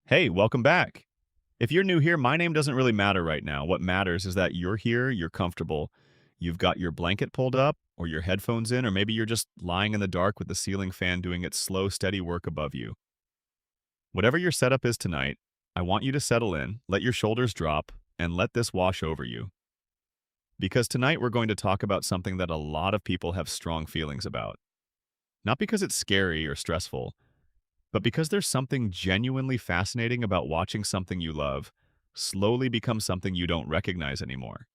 Hey, welcome back. If you're new here, my name doesn't really matter right now. What matters is that you're here, you're comfortable, you've got your blanket pulled up, or your headphones in, or maybe you're just lying in the dark with the ceiling fan doing its slow, steady work above you. Whatever your setup is tonight, I want you to settle in, let your shoulders drop, and let this wash over you. Because tonight we're going to talk about something that a lot of people have strong feelings about. Not because it's scary or stressful, but because there's something genuinely fascinating about watching something you love slowly become something you don't recognize anymore.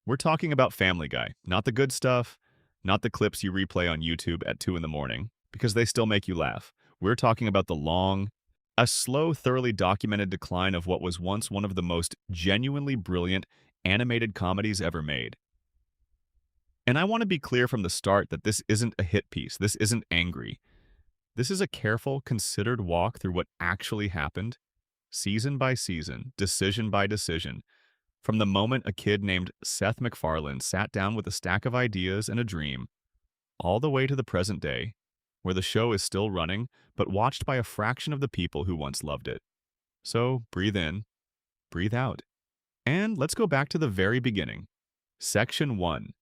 We're talking about Family Guy, not the good stuff, not the clips you replay on YouTube at 2 in the morning, because they still make you laugh. We're talking about the long, a slow, thoroughly documented decline of what was once one of the most genuinely brilliant animated comedies ever made. And I want to be clear from the start that this isn't a hit piece. This isn't angry. This is a careful, considered walk through what actually happened, season by season, decision by decision, from the moment a kid named Seth MacFarlane sat down with a stack of ideas and a dream, all the way to the present day, where the show is still running, but watched by a fraction of the people who once loved it. So breathe in, breathe out, and let's go back to the very beginning. Section 1.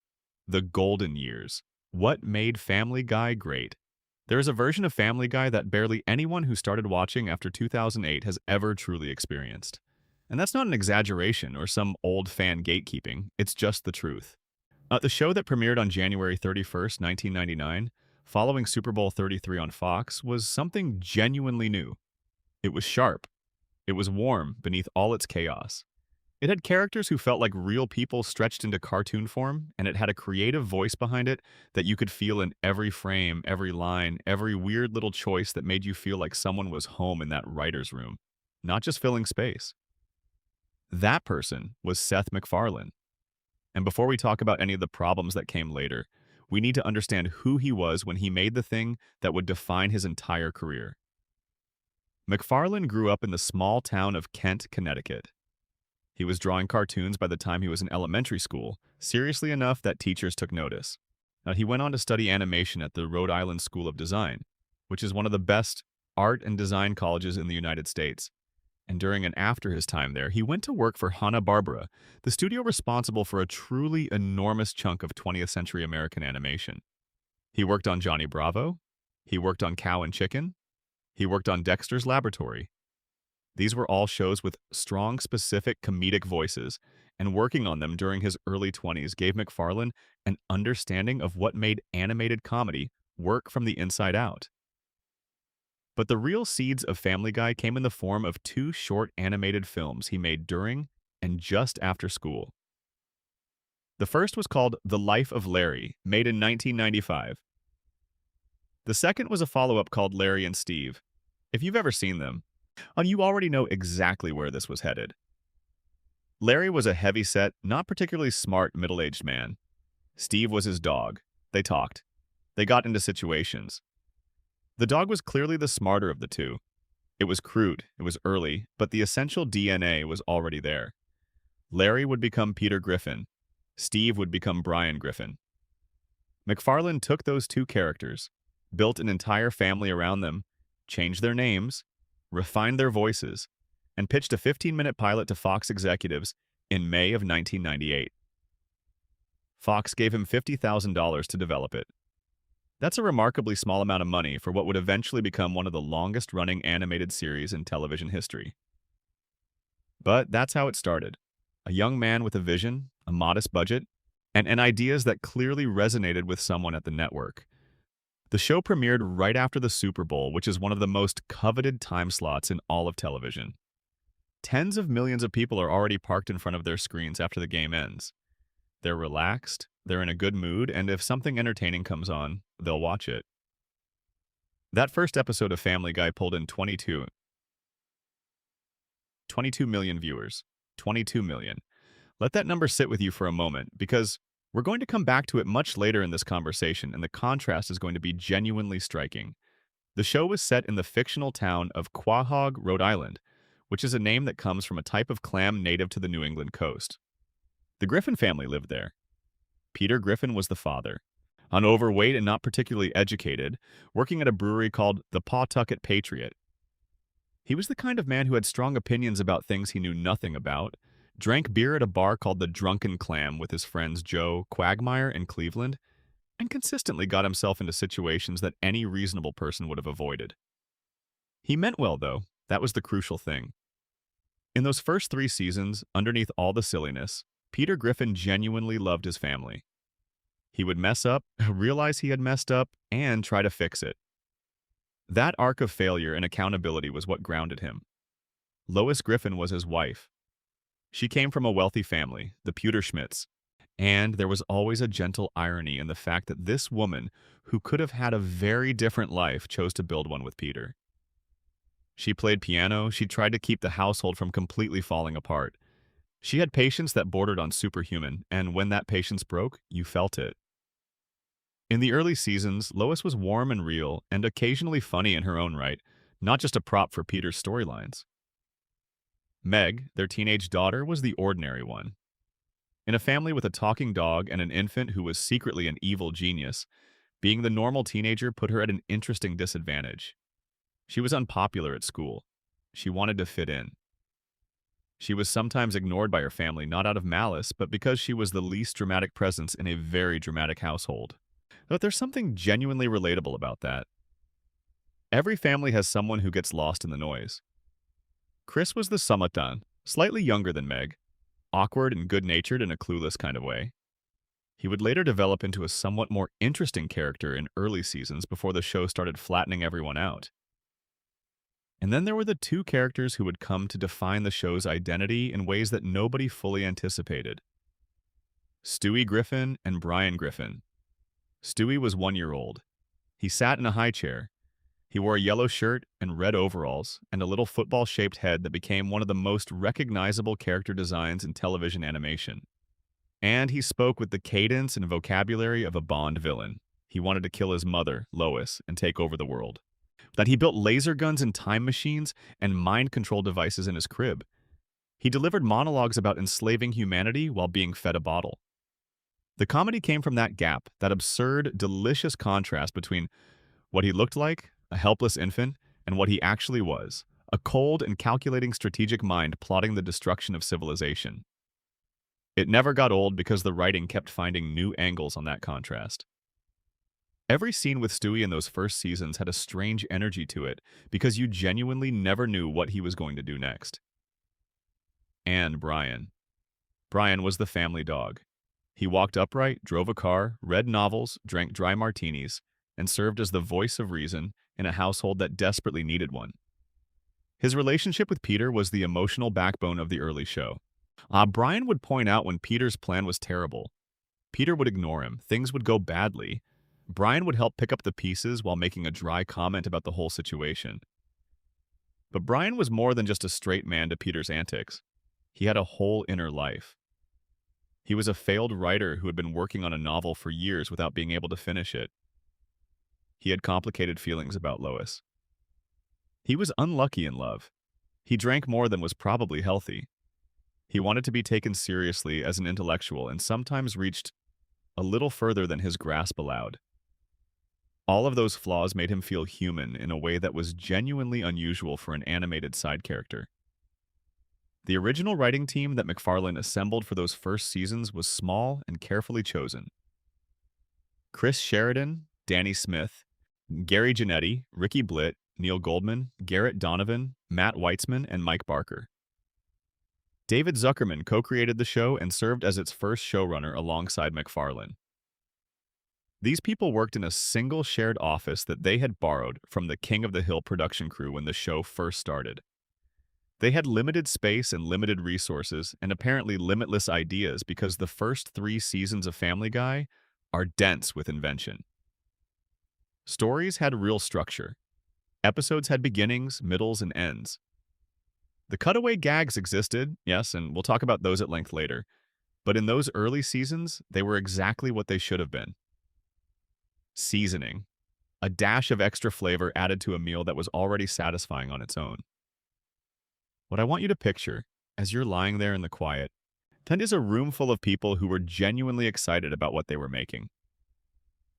The Golden Years. What made Family Guy great? There is a version of Family Guy that barely anyone who started watching after 2008 has ever truly experienced. And that's not an exaggeration or some old fan gatekeeping, it's just the truth. The show that premiered on January 31st, 1999, following Super Bowl 33 on Fox, was something genuinely new. It was sharp. It was warm beneath all its chaos. It had characters who felt like real people stretched into cartoon form, and it had a creative voice behind it that you could feel in every frame, every line, every weird little choice that made you feel like someone was home in that writer's room, not just filling space. That person was Seth MacFarlane. And before we talk about any of the problems that came later, we need to understand who he was when he made the thing that would define his entire career. MacFarlane grew up in the small town of Kent, Connecticut. He was drawing cartoons by the time he was in elementary school, seriously enough that teachers took notice. Now, he went on to study animation at the Rhode Island School of Design, which is one of the best art and design colleges in the United States. And during and after his time there, he went to work for Hanna-Barbera, the studio responsible for a truly enormous chunk of 20th century American animation. He worked on Johnny Bravo, he worked on Cow and Chicken, he worked on Dexter's Laboratory. These were all shows with strong, specific comedic voices, and working on them during his early 20s gave MacFarlane an understanding of what made animated comedy work from the inside out. But the real seeds of Family Guy came in the form of two short animated films he made during and just after school. The first was called The Life of Larry, made in 1995. The second was a follow-up called Larry and Steve. If you've ever seen them, you already know exactly where this was headed. Larry was a heavy-set, not particularly smart middle-aged man. Steve was his dog. They talked. They got into situations. The dog was clearly the smarter of the two. It was crude, it was early, but the essential DNA was already there. Larry would become Peter Griffin. Steve would become Brian Griffin. MacFarlane took those two characters, built an entire family around them, changed their names, refined their voices, and pitched a 15-minute pilot to Fox executives in May of 1998. Fox gave him $50,000 to develop it. That's a remarkably small amount of money for what would eventually become one of the longest-running animated series in television history. But that's how it started. A young man with a vision, a modest budget, and ideas that clearly resonated with someone at the network. The show premiered right after the Super Bowl, which is one of the most coveted time slots in all of television. Tens of millions of people are already parked in front of their screens after the game ends. They're relaxed, they're in a good mood, and if something entertaining comes on, they'll watch it. That first episode of Family Guy pulled in 22 million viewers. 22 million. Let that number sit with you for a moment, because we're going to come back to it much later in this conversation, and the contrast is going to be genuinely striking. The show was set in the fictional town of Quahog, Rhode Island, which is a name that comes from a type of clam native to the New England coast. The Griffin family lived there. Peter Griffin was the father, an overweight and not particularly educated, working at a brewery called the Pawtucket Patriot. He was the kind of man who had strong opinions about things he knew nothing about, drank beer at a bar called the Drunken Clam with his friends Joe Quagmire and Cleveland, and consistently got himself into situations that any reasonable person would have avoided. He meant well, though. That was the crucial thing. In those first 3 seasons, underneath all the silliness, Peter Griffin genuinely loved his family. He would mess up, realize he had messed up, and try to fix it. That arc of failure and accountability was what grounded him. Lois Griffin was his wife. She came from a wealthy family, the Schmidts, and there was always a gentle irony in the fact that this woman, who could have had a very different life, chose to build one with Peter. She played piano, she tried to keep the household from completely falling apart. She had patience that bordered on superhuman, and when that patience broke, you felt it. In the early seasons, Lois was warm and real, and occasionally funny in her own right, not just a prop for Peter's storylines. Meg, their teenage daughter, was the ordinary one. In a family with a talking dog and an infant who was secretly an evil genius, being the normal teenager put her at an interesting disadvantage. She was unpopular at school. She wanted to fit in. She was sometimes ignored by her family not out of malice, but because she was the least dramatic presence in a very dramatic household. But there's something genuinely relatable about that. Every family has someone who gets lost in the noise. Chris was the Samatan, slightly younger than Meg, awkward and good-natured in a clueless kind of way. He would later develop into a somewhat more interesting character in early seasons before the show started flattening everyone out. And then there were the 2 characters who would come to define the show's identity in ways that nobody fully anticipated. Stewie Griffin and Brian Griffin. Stewie was 1 year old. He sat in a high chair. He wore a yellow shirt and red overalls and a little football-shaped head that became one of the most recognizable character designs in television animation. And he spoke with the cadence and vocabulary of a Bond villain. He wanted to kill his mother, Lois, and take over the world. That he built laser guns and time machines and mind control devices in his crib. He delivered monologues about enslaving humanity while being fed a bottle. The comedy came from that gap, that absurd, delicious contrast between what he looked like, a helpless infant, and what he actually was, a cold and calculating strategic mind plotting the destruction of civilization. It never got old because the writing kept finding new angles on that contrast. Every scene with Stewie in those first seasons had a strange energy to it because you genuinely never knew what he was going to do next. And Brian. Brian was the family dog. He walked upright, drove a car, read novels, drank dry martinis, and served as the voice of reason in a household that desperately needed one. His relationship with Peter was the emotional backbone of the early show. Brian would point out when Peter's plan was terrible. Peter would ignore him. Things would go badly. Brian would help pick up the pieces while making a dry comment about the whole situation. But Brian was more than just a straight man to Peter's antics. He had a whole inner life. He was a failed writer who had been working on a novel for years without being able to finish it. He had complicated feelings about Lois. He was unlucky in love. He drank more than was probably healthy. He wanted to be taken seriously as an intellectual and sometimes reached a little further than his grasp allowed. All of those flaws made him feel human in a way that was genuinely unusual for an animated side character. The original writing team that MacFarlane assembled for those first seasons was small and carefully chosen. Chris Sheridan, Danny Smith, Gary Janetti, Ricky Blitt, Neil Goldman, Garrett Donovan, Matt Weitzman, and Mike Barker. David Zuckerman co-created the show and served as its first showrunner alongside MacFarlane. These people worked in a single shared office that they had borrowed from the King of the Hill production crew when the show first started. They had limited space and limited resources and apparently limitless ideas because the first 3 seasons of Family Guy are dense with invention. Stories had real structure. Episodes had beginnings, middles, and ends. The cutaway gags existed, yes, and we'll talk about those at length later, but in those early seasons, they were exactly what they should have been. Seasoning. A dash of extra flavor added to a meal that was already satisfying on its own. What I want you to picture, as you're lying there in the quiet, then is a room full of people who were genuinely excited about what they were making.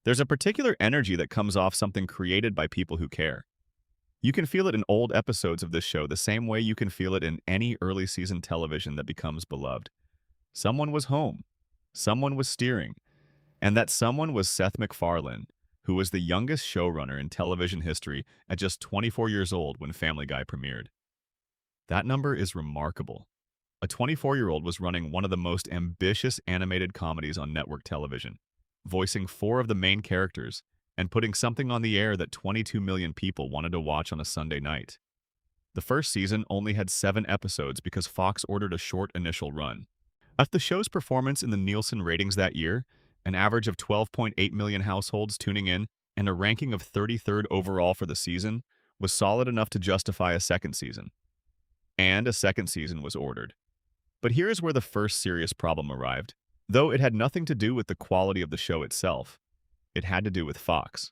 There's a particular energy that comes off something created by people who care. You can feel it in old episodes of this show the same way you can feel it in any early season television that becomes beloved. Someone was home. Someone was steering. And that someone was Seth MacFarlane, who was the youngest showrunner in television history at just 24 years old when Family Guy premiered. That number is remarkable. A 24-year-old was running one of the most ambitious animated comedies on network television, voicing four of the main characters, and putting something on the air that 22 million people wanted to watch on a Sunday night. The first season only had 7 episodes because Fox ordered a short initial run. After the show's performance in the Nielsen ratings that year, an average of 12.8 million households tuning in, and a ranking of 33rd overall for the season, was solid enough to justify a second season. And a second season was ordered. But here's where the first serious problem arrived. Though it had nothing to do with the quality of the show itself, it had to do with Fox.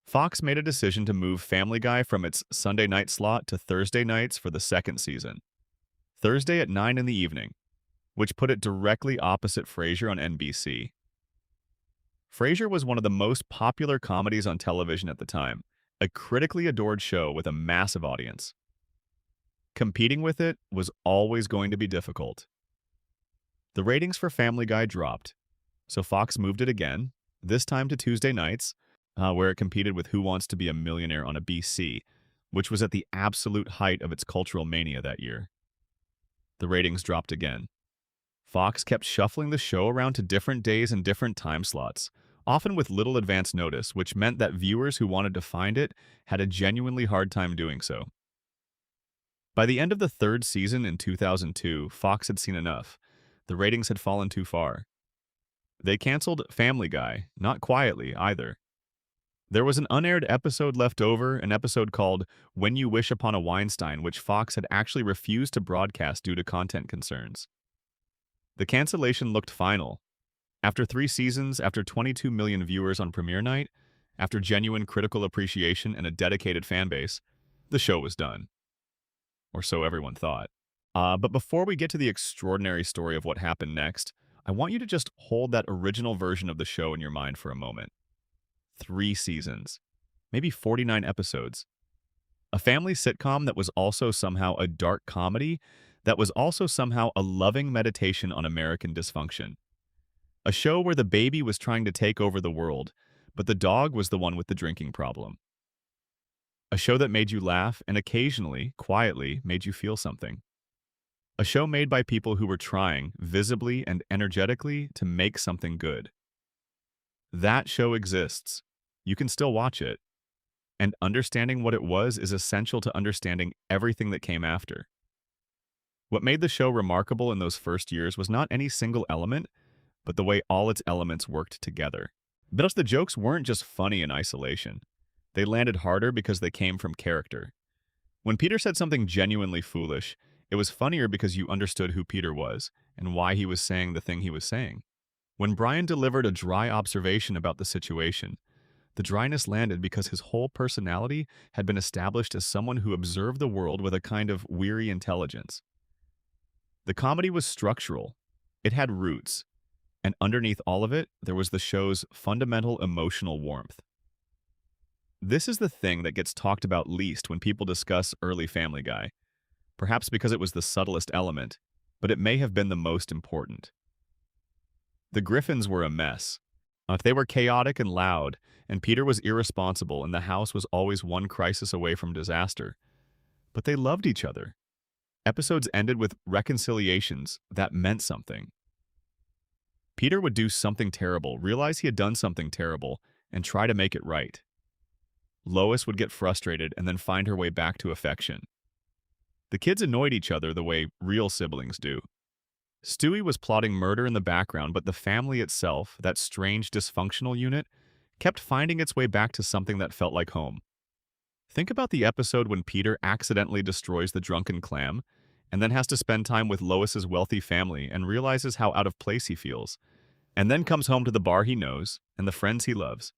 Fox made a decision to move Family Guy from its Sunday night slot to Thursday nights for the second season. Thursday at 9 in the evening, which put it directly opposite Frasier on NBC. Frasier was one of the most popular comedies on television at the time, a critically adored show with a massive audience. Competing with it was always going to be difficult. The ratings for Family Guy dropped, so Fox moved it again, this time to Tuesday nights, where it competed with Who Wants to Be a Millionaire on a BC, which was at the absolute height of its cultural mania that year. The ratings dropped again. Fox kept shuffling the show around to different days and different time slots, often with little advance notice, which meant that viewers who wanted to find it had a genuinely hard time doing so. By the end of the third season in 2002, Fox had seen enough. The ratings had fallen too far. They canceled Family Guy, not quietly either. There was an unaired episode left over, an episode called When You Wish Upon a Weinstein, which Fox had actually refused to broadcast due to content concerns. The cancellation looked final. After 3 seasons, after 22 million viewers on premiere night, after genuine critical appreciation and a dedicated fan base, the show was done. Or so everyone thought. But before we get to the extraordinary story of what happened next, I want you to just hold that original version of the show in your mind for a moment. 3 seasons, maybe 49 episodes. A family sitcom that was also somehow a dark comedy, that was also somehow a loving meditation on American dysfunction. A show where the baby was trying to take over the world, but the dog was the one with the drinking problem. A show that made you laugh and occasionally, quietly, made you feel something. A show made by people who were trying, visibly and energetically, to make something good. That show exists. You can still watch it. And understanding what it was is essential to understanding everything that came after. What made the show remarkable in those first years was not any single element, but the way all its elements worked together. But the jokes weren't just funny in isolation. They landed harder because they came from character. When Peter said something genuinely foolish, it was funnier because you understood who Peter was and why he was saying the thing he was saying. When Brian delivered a dry observation about the situation, the dryness landed because his whole personality had been established as someone who observed the world with a kind of weary intelligence. The comedy was structural. It had roots. And underneath all of it, there was the show's fundamental emotional warmth. This is the thing that gets talked about least when people discuss early Family Guy. Perhaps because it was the subtlest element, but it may have been the most important. The Griffins were a mess. They were chaotic and loud, and Peter was irresponsible, and the house was always one crisis away from disaster. But they loved each other. Episodes ended with reconciliations that meant something. Peter would do something terrible, realize he had done something terrible, and try to make it right. Lois would get frustrated and then find her way back to affection. The kids annoyed each other the way real siblings do. Stewie was plotting murder in the background, but the family itself, that strange dysfunctional unit, kept finding its way back to something that felt like home. Think about the episode when Peter accidentally destroys the drunken clam, and then has to spend time with Lois's wealthy family and realizes how out of place he feels, and then comes home to the bar he knows and the friends he loves.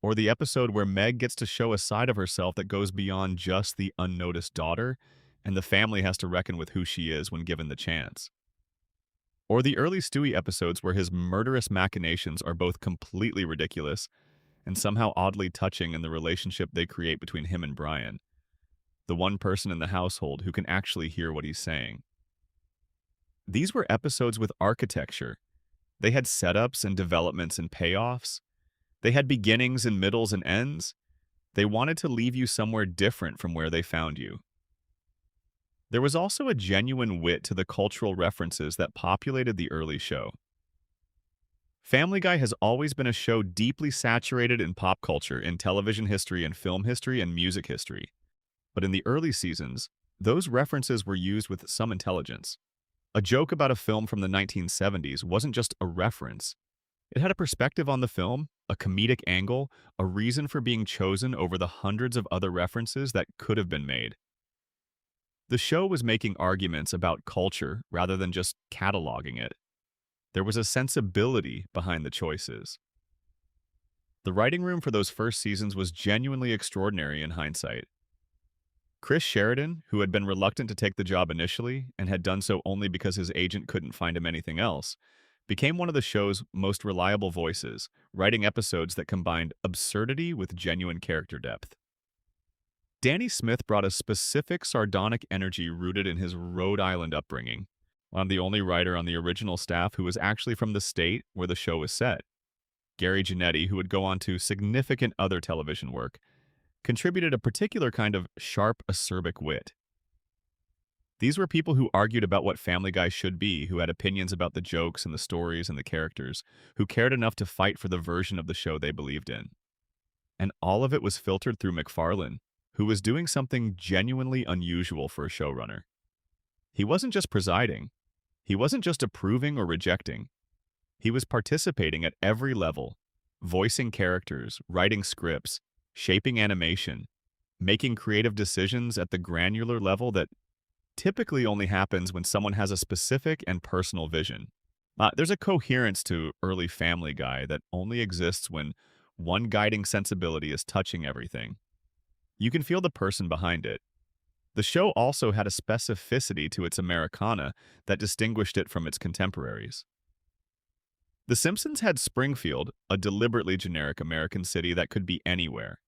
Or the episode where Meg gets to show a side of herself that goes beyond just the unnoticed daughter, and the family has to reckon with who she is when given the chance. Or the early Stewie episodes where his murderous machinations are both completely ridiculous and somehow oddly touching in the relationship they create between him and Brian, the one person in the household who can actually hear what he's saying. These were episodes with architecture. They had setups and developments and payoffs. They had beginnings and middles and ends. They wanted to leave you somewhere different from where they found you. There was also a genuine wit to the cultural references that populated the early show. Family Guy has always been a show deeply saturated in pop culture, in television history and film history and music history. But in the early seasons, those references were used with some intelligence. A joke about a film from the 1970s wasn't just a reference. It had a perspective on the film, a comedic angle, a reason for being chosen over the hundreds of other references that could have been made. The show was making arguments about culture rather than just cataloging it. There was a sensibility behind the choices. The writing room for those first seasons was genuinely extraordinary in hindsight. Chris Sheridan, who had been reluctant to take the job initially and had done so only because his agent couldn't find him anything else, became one of the show's most reliable voices, writing episodes that combined absurdity with genuine character depth. Danny Smith brought a specific sardonic energy rooted in his Rhode Island upbringing. I'm the only writer on the original staff who was actually from the state where the show was set. Gary Janetti, who would go on to significant other television work, contributed a particular kind of sharp, acerbic wit. These were people who argued about what Family Guy should be, who had opinions about the jokes and the stories and the characters, who cared enough to fight for the version of the show they believed in. And all of it was filtered through MacFarlane, who was doing something genuinely unusual for a showrunner. He wasn't just presiding. He wasn't just approving or rejecting. He was participating at every level, voicing characters, writing scripts, shaping animation, making creative decisions at the granular level that typically only happens when someone has a specific and personal vision. There's a coherence to early Family Guy that only exists when one guiding sensibility is touching everything. You can feel the person behind it. The show also had a specificity to its Americana that distinguished it from its contemporaries. The Simpsons had Springfield, a deliberately generic American city that could be anywhere.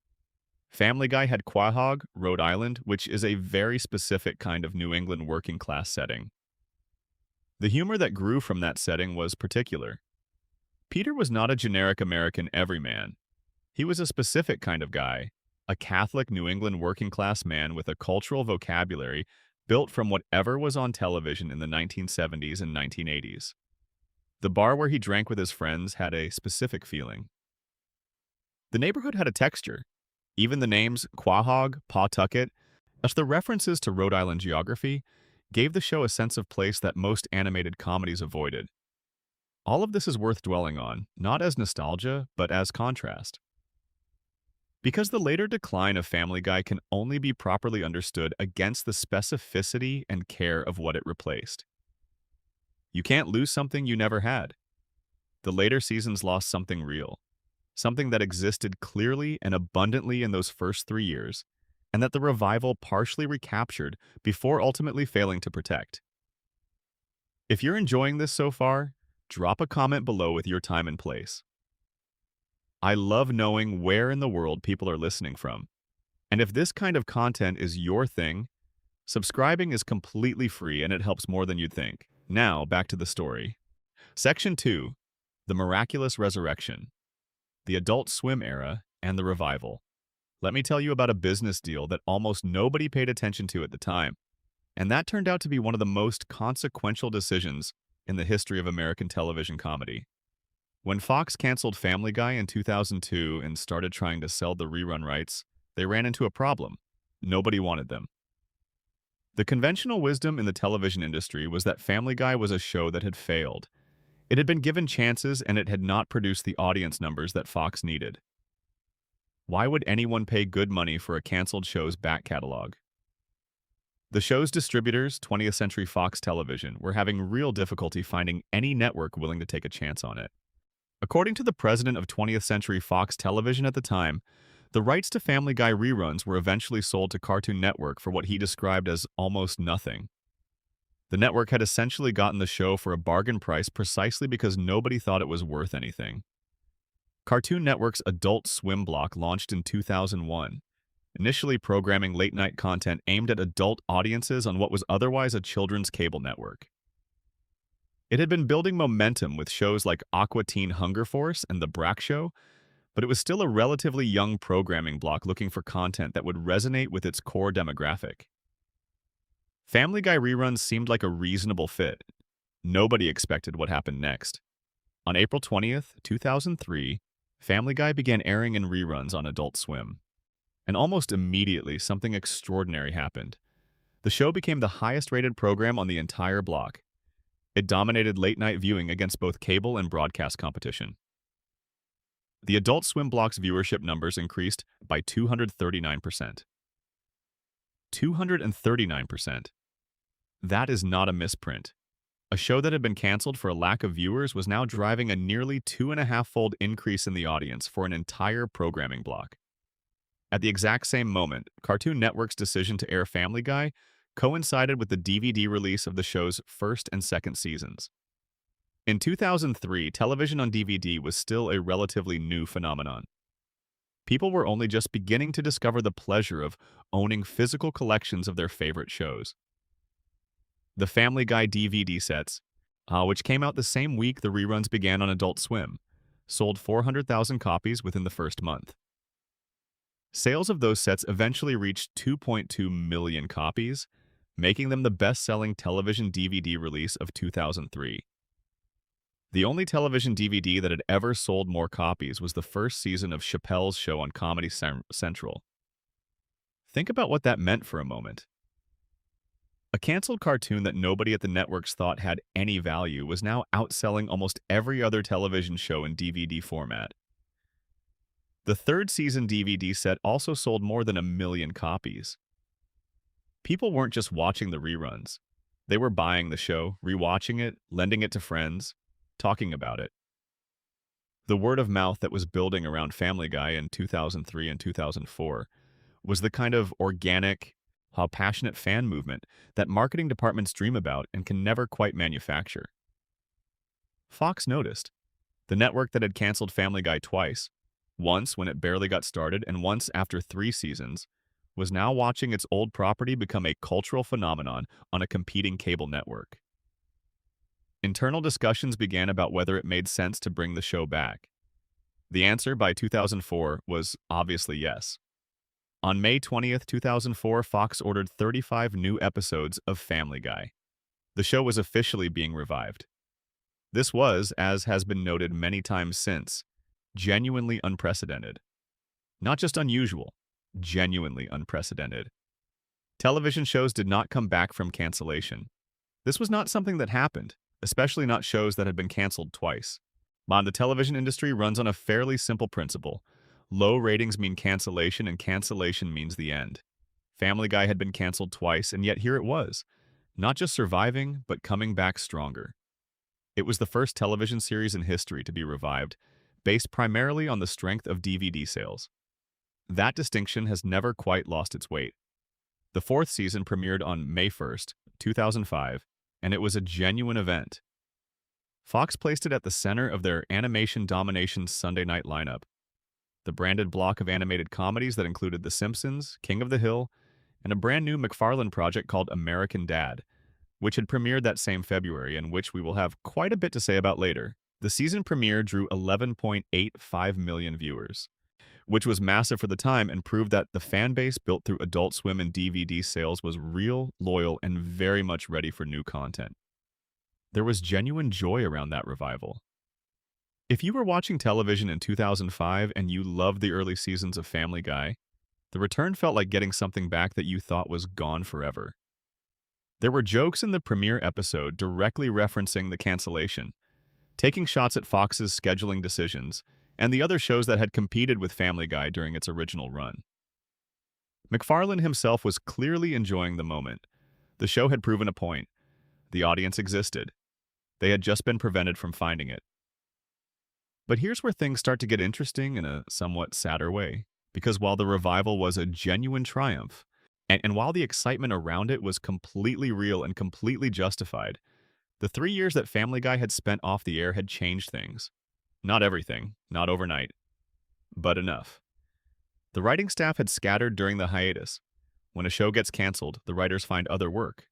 Family Guy had Quahog, Rhode Island, which is a very specific kind of New England working-class setting. The humor that grew from that setting was particular. Peter was not a generic American everyman. He was a specific kind of guy, a Catholic New England working-class man with a cultural vocabulary built from whatever was on television in the 1970s and 1980s. The bar where he drank with his friends had a specific feeling. The neighborhood had a texture. Even the names Quahog, Pawtucket, as the references to Rhode Island geography, gave the show a sense of place that most animated comedies avoided. All of this is worth dwelling on, not as nostalgia, but as contrast. Because the later decline of Family Guy can only be properly understood against the specificity and care of what it replaced. You can't lose something you never had. The later seasons lost something real, something that existed clearly and abundantly in those first 3 years, and that the revival partially recaptured before ultimately failing to protect. If you're enjoying this so far, drop a comment below with your time and place. I love knowing where in the world people are listening from. And if this kind of content is your thing, subscribing is completely free and it helps more than you'd think. Now, back to the story. Section 2. The Miraculous Resurrection. The Adult Swim Era and the Revival. Let me tell you about a business deal that almost nobody paid attention to at the time, and that turned out to be one of the most consequential decisions in the history of American television comedy. When Fox canceled Family Guy in 2002 and started trying to sell the rerun rights, they ran into a problem. Nobody wanted them. The conventional wisdom in the television industry was that Family Guy was a show that had failed. It had been given chances and it had not produced the audience numbers that Fox needed. Why would anyone pay good money for a canceled show's back catalog? The show's distributors, 20th Century Fox Television, were having real difficulty finding any network willing to take a chance on it. According to the president of 20th Century Fox Television at the time, the rights to Family Guy reruns were eventually sold to Cartoon Network for what he described as almost nothing. The network had essentially gotten the show for a bargain price precisely because nobody thought it was worth anything. Cartoon Network's Adult Swim block launched in 2001, initially programming late-night content aimed at adult audiences on what was otherwise a children's cable network. It had been building momentum with shows like Aqua Teen Hunger Force and The Brak Show, but it was still a relatively young programming block looking for content that would resonate with its core demographic. Family Guy reruns seemed like a reasonable fit. Nobody expected what happened next. On April 20th, 2003, Family Guy began airing in reruns on Adult Swim. And almost immediately, something extraordinary happened. The show became the highest-rated program on the entire block. It dominated late-night viewing against both cable and broadcast competition. The Adult Swim block's viewership numbers increased by 239%. 239%. That is not a misprint. A show that had been canceled for a lack of viewers was now driving a nearly 2.5-fold increase in the audience for an entire programming block. At the exact same moment, Cartoon Network's decision to air Family Guy coincided with the DVD release of the show's first and second seasons. In 2003, television on DVD was still a relatively new phenomenon. People were only just beginning to discover the pleasure of owning physical collections of their favorite shows. The Family Guy DVD sets, which came out the same week the reruns began on Adult Swim, sold 400,000 copies within the first month. Sales of those sets eventually reached 2.2 million copies, making them the best-selling television DVD release of 2003. The only television DVD that had ever sold more copies was the first season of Chappelle's Show on Comedy Central. Think about what that meant for a moment. A canceled cartoon that nobody at the networks thought had any value was now outselling almost every other television show in DVD format. The third season DVD set also sold more than 1 million copies. People weren't just watching the reruns. They were buying the show, rewatching it, lending it to friends, talking about it. The word of mouth that was building around Family Guy in 2003 and 2004 was the kind of organic, passionate fan movement that marketing departments dream about and can never quite manufacture. Fox noticed. The network that had canceled Family Guy twice, once when it barely got started and once after 3 seasons, was now watching its old property become a cultural phenomenon on a competing cable network. Internal discussions began about whether it made sense to bring the show back. The answer by 2004 was obviously yes. On May 20th, 2004, Fox ordered 35 new episodes of Family Guy. The show was officially being revived. This was, as has been noted many times since, genuinely unprecedented. Not just unusual, genuinely unprecedented. Television shows did not come back from cancellation. This was not something that happened, especially not shows that had been canceled twice. The television industry runs on a fairly simple principle. Low ratings mean cancellation, and cancellation means the end. Family Guy had been canceled twice, and yet here it was, not just surviving, but coming back stronger. It was the first television series in history to be revived, based primarily on the strength of DVD sales. That distinction has never quite lost its weight. The 4th season premiered on May 1st, 2005, and it was a genuine event. Fox placed it at the center of their Animation Domination Sunday night lineup, the branded block of animated comedies that included The Simpsons, King of the Hill, and a brand new MacFarlane project called American Dad, which had premiered that same February and which we will have quite a bit to say about later. The season premiere drew 11.85 million viewers, which was massive for the time and proved that the fan base built through Adult Swim and DVD sales was real, loyal, and very much ready for new content. There was genuine joy around that revival. If you were watching television in 2005 and you loved the early seasons of Family Guy, the return felt like getting something back that you thought was gone forever. There were jokes in the premiere episode directly referencing the cancellation, taking shots at Fox's scheduling decisions, and the other shows that had competed with Family Guy during its original run. MacFarlane himself was clearly enjoying the moment. The show had proven a point. The audience existed. They had just been prevented from finding it. But here's where things start to get interesting in a somewhat sadder way, because while the revival was a genuine triumph, and while the excitement around it was completely real and completely justified, the 3 years that Family Guy had spent off the air had changed things. Not everything, not overnight, but enough. The writing staff had scattered during the hiatus. When a show gets canceled, the writers find other work.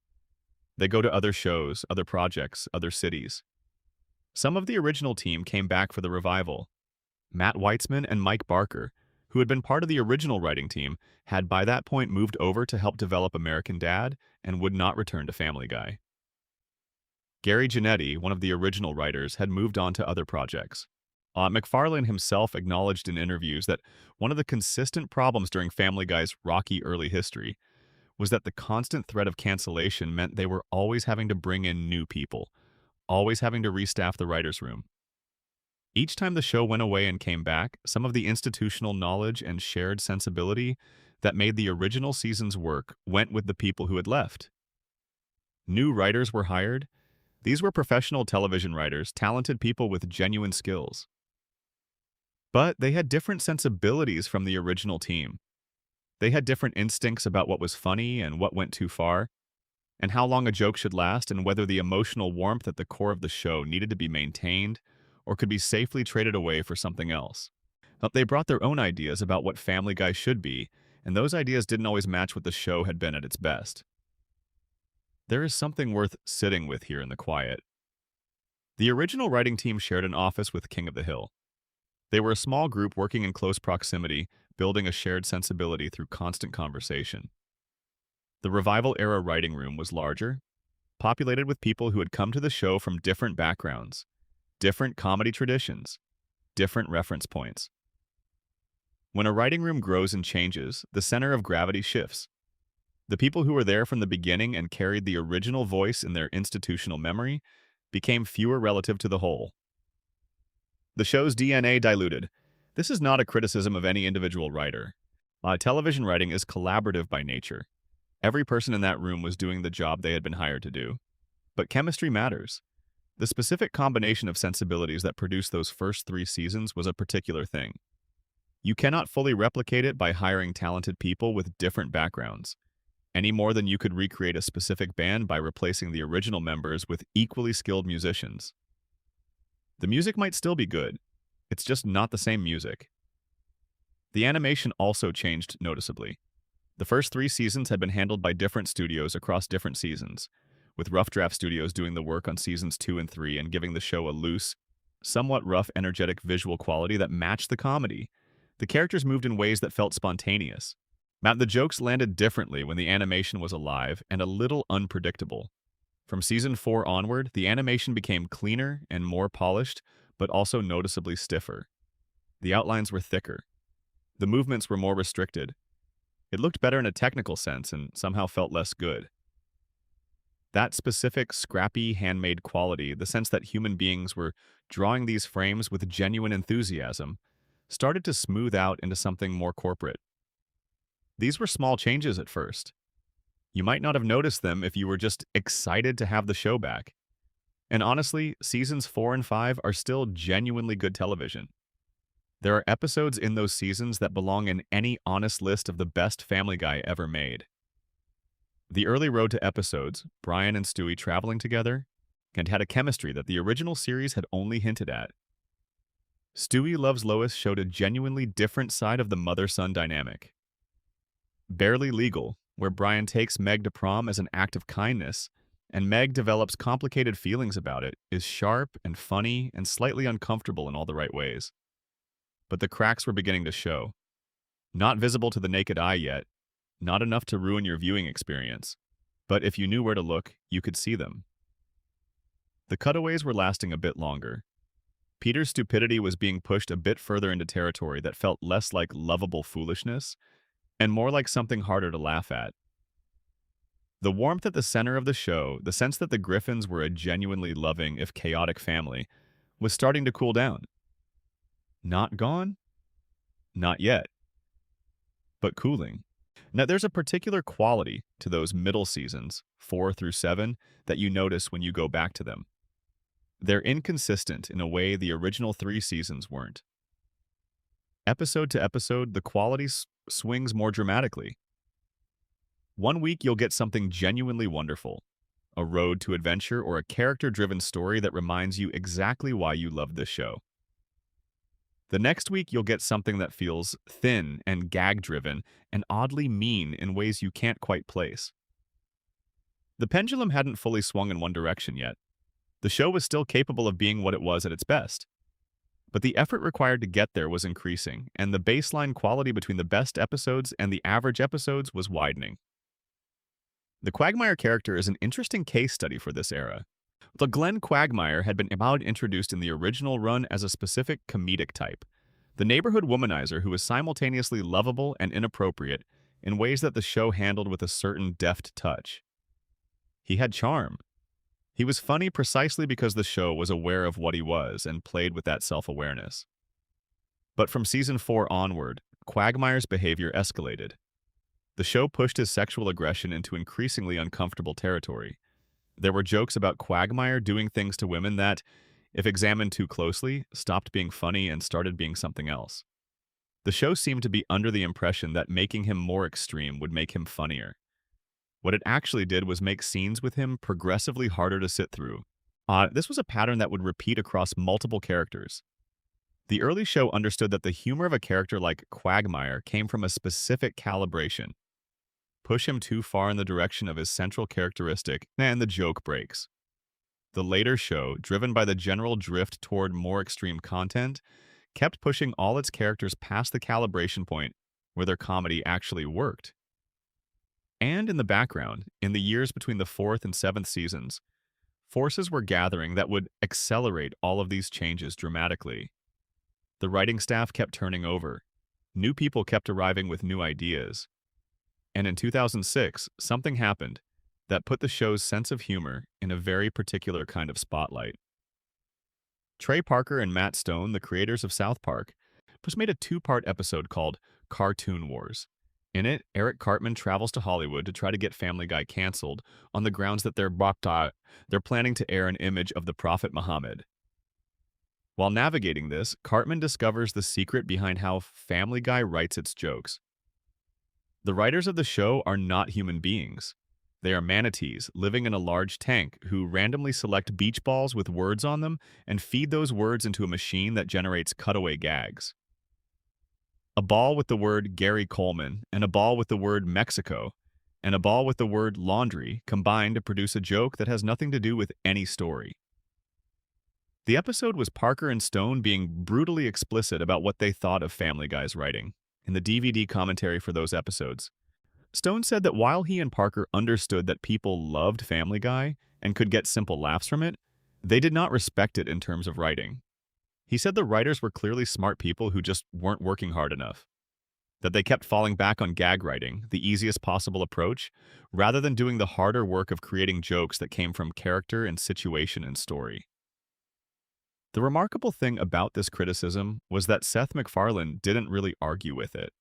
They go to other shows, other projects, other cities. Some of the original team came back for the revival. Matt Weitzman and Mike Barker, who had been part of the original writing team, had by that point moved over to help develop American Dad and would not return to Family Guy. Gary Janetti, one of the original writers, had moved on to other projects. MacFarlane himself acknowledged in interviews that one of the consistent problems during Family Guy's rocky early history was that the constant threat of cancellation meant they were always having to bring in new people, always having to restaff the writer's room. Each time the show went away and came back, some of the institutional knowledge and shared sensibility that made the original season's work went with the people who had left. New writers were hired. These were professional television writers, talented people with genuine skills. But they had different sensibilities from the original team. They had different instincts about what was funny and what went too far, and how long a joke should last, and whether the emotional warmth at the core of the show needed to be maintained or could be safely traded away for something else. But they brought their own ideas about what Family Guy should be, and those ideas didn't always match what the show had been at its best. There is something worth sitting with here in the quiet. The original writing team shared an office with King of the Hill. They were a small group working in close proximity, building a shared sensibility through constant conversation. The revival-era writing room was larger, populated with people who had come to the show from different backgrounds, different comedy traditions, different reference points. When a writing room grows and changes, the center of gravity shifts. The people who were there from the beginning and carried the original voice in their institutional memory became fewer relative to the whole. The show's DNA diluted. This is not a criticism of any individual writer. Television writing is collaborative by nature. Every person in that room was doing the job they had been hired to do. But chemistry matters. The specific combination of sensibilities that produced those first 3 seasons was a particular thing. You cannot fully replicate it by hiring talented people with different backgrounds, any more than you could recreate a specific band by replacing the original members with equally skilled musicians. The music might still be good. It's just not the same music. The animation also changed noticeably. The first 3 seasons had been handled by different studios across different seasons, with Rough Draft Studios doing the work on seasons 2 and 3 and giving the show a loose, somewhat rough, energetic visual quality that matched the comedy. The characters moved in ways that felt spontaneous. The jokes landed differently when the animation was alive and a little unpredictable. From season 4 onward, the animation became cleaner and more polished, but also noticeably stiffer. The outlines were thicker. The movements were more restricted. It looked better in a technical sense and somehow felt less good. That specific, scrappy, handmade quality, the sense that human beings were drawing these frames with genuine enthusiasm, started to smooth out into something more corporate. These were small changes at first. You might not have noticed them if you were just excited to have the show back. And honestly, seasons 4 and 5 are still genuinely good television. There are episodes in those seasons that belong in any honest list of the best Family Guy ever made. The early road to episodes, Brian and Stewie traveling together, and had a chemistry that the original series had only hinted at. Stewie Loves Lois showed a genuinely different side of the mother-son dynamic. Barely Legal, where Brian takes Meg to prom as an act of kindness, and Meg develops complicated feelings about it, is sharp and funny and slightly uncomfortable in all the right ways. But the cracks were beginning to show. Not visible to the naked eye yet, not enough to ruin your viewing experience, but if you knew where to look, you could see them. The cutaways were lasting a bit longer. Peter's stupidity was being pushed a bit further into territory that felt less like lovable foolishness and more like something harder to laugh at. The warmth at the center of the show, the sense that the Griffins were a genuinely loving, if chaotic family, was starting to cool down. Not gone? Not yet. But cooling. Now, there's a particular quality to those middle seasons, 4 through 7, that you notice when you go back to them. They're inconsistent in a way the original 3 seasons weren't. Episode to episode, the quality swings more dramatically. One week you'll get something genuinely wonderful, a road to adventure or a character-driven story that reminds you exactly why you love this show. The next week, you'll get something that feels thin and gag-driven and oddly mean in ways you can't quite place. The pendulum hadn't fully swung in one direction yet. The show was still capable of being what it was at its best. But the effort required to get there was increasing, and the baseline quality between the best episodes and the average episodes was widening. The Quagmire character is an interesting case study for this era. The Glenn Quagmire had been introduced in the original run as a specific comedic type, the neighborhood womanizer who was simultaneously lovable and inappropriate in ways that the show handled with a certain deft touch. He had charm. He was funny precisely because the show was aware of what he was and played with that self-awareness. But from season 4 onward, Quagmire's behavior escalated. The show pushed his sexual aggression into increasingly uncomfortable territory. There were jokes about Quagmire doing things to women that, if examined too closely, stopped being funny and started being something else. The show seemed to be under the impression that making him more extreme would make him funnier. What it actually did was make scenes with him progressively harder to sit through. This was a pattern that would repeat across multiple characters. The early show understood that the humor of a character like Quagmire came from a specific calibration. Push him too far in the direction of his central characteristic, and the joke breaks. The later show, driven by the general drift toward more extreme content, kept pushing all its characters past the calibration point where their comedy actually worked. And in the background, in the years between the 4th and 7th seasons, forces were gathering that would accelerate all of these changes dramatically. The writing staff kept turning over. New people kept arriving with new ideas. And in 2006, something happened that put the show's sense of humor in a very particular kind of spotlight. Trey Parker and Matt Stone, the creators of South Park, just made a 2-part episode called Cartoon Wars. In it, Eric Cartman travels to Hollywood to try to get Family Guy canceled on the grounds that they're planning to air an image of the Prophet Muhammad. While navigating this, Cartman discovers the secret behind how Family Guy writes its jokes. The writers of the show are not human beings. They are manatees living in a large tank who randomly select beach balls with words on them and feed those words into a machine that generates cutaway gags. A ball with the word Gary Coleman, and a ball with the word Mexico, and a ball with the word laundry combine to produce a joke that has nothing to do with any story. The episode was Parker and Stone being brutally explicit about what they thought of Family Guy's writing. In the DVD commentary for those episodes, Stone said that while he and Parker understood that people loved Family Guy and could get simple laughs from it, they did not respect it in terms of writing. He said the writers were clearly smart people who just weren't working hard enough, that they kept falling back on gag writing, the easiest possible approach, rather than doing the harder work of creating jokes that came from character and situation and story. The remarkable thing about this criticism was that Seth MacFarlane didn't really argue with it.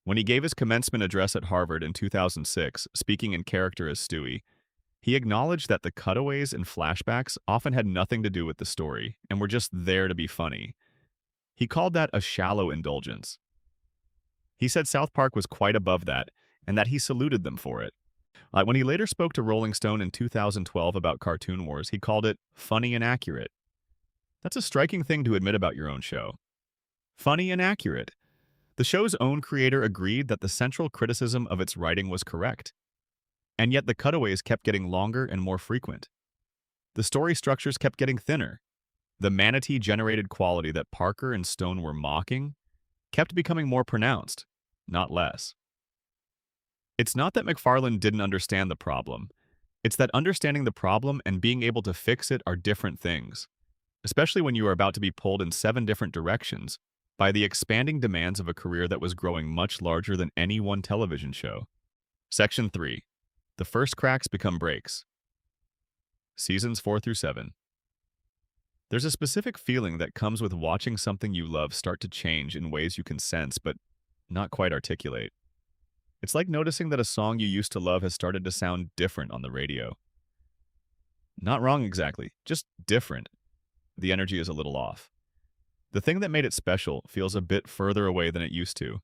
When he gave his commencement address at Harvard in 2006, speaking in character as Stewie, he acknowledged that the cutaways and flashbacks often had nothing to do with the story and were just there to be funny. He called that a shallow indulgence. He said South Park was quite above that and that he saluted them for it. When he later spoke to Rolling Stone in 2012 about Cartoon Wars, he called it funny and accurate. That's a striking thing to admit about your own show. Funny and accurate. The show's own creator agreed that the central criticism of its writing was correct. And yet the cutaways kept getting longer and more frequent. The story structures kept getting thinner. The manatee-generated quality that Parker and Stone were mocking kept becoming more pronounced, not less. It's not that MacFarlane didn't understand the problem. It's that understanding the problem and being able to fix it are different things, especially when you are about to be pulled in 7 different directions by the expanding demands of a career that was growing much larger than any one television show. Section 3. The first cracks become breaks. Seasons 4 through 7. There's a specific feeling that comes with watching something you love start to change in ways you can sense but not quite articulate. It's like noticing that a song you used to love has started to sound different on the radio. Not wrong exactly, just different. The energy is a little off. The thing that made it special feels a bit further away than it used to.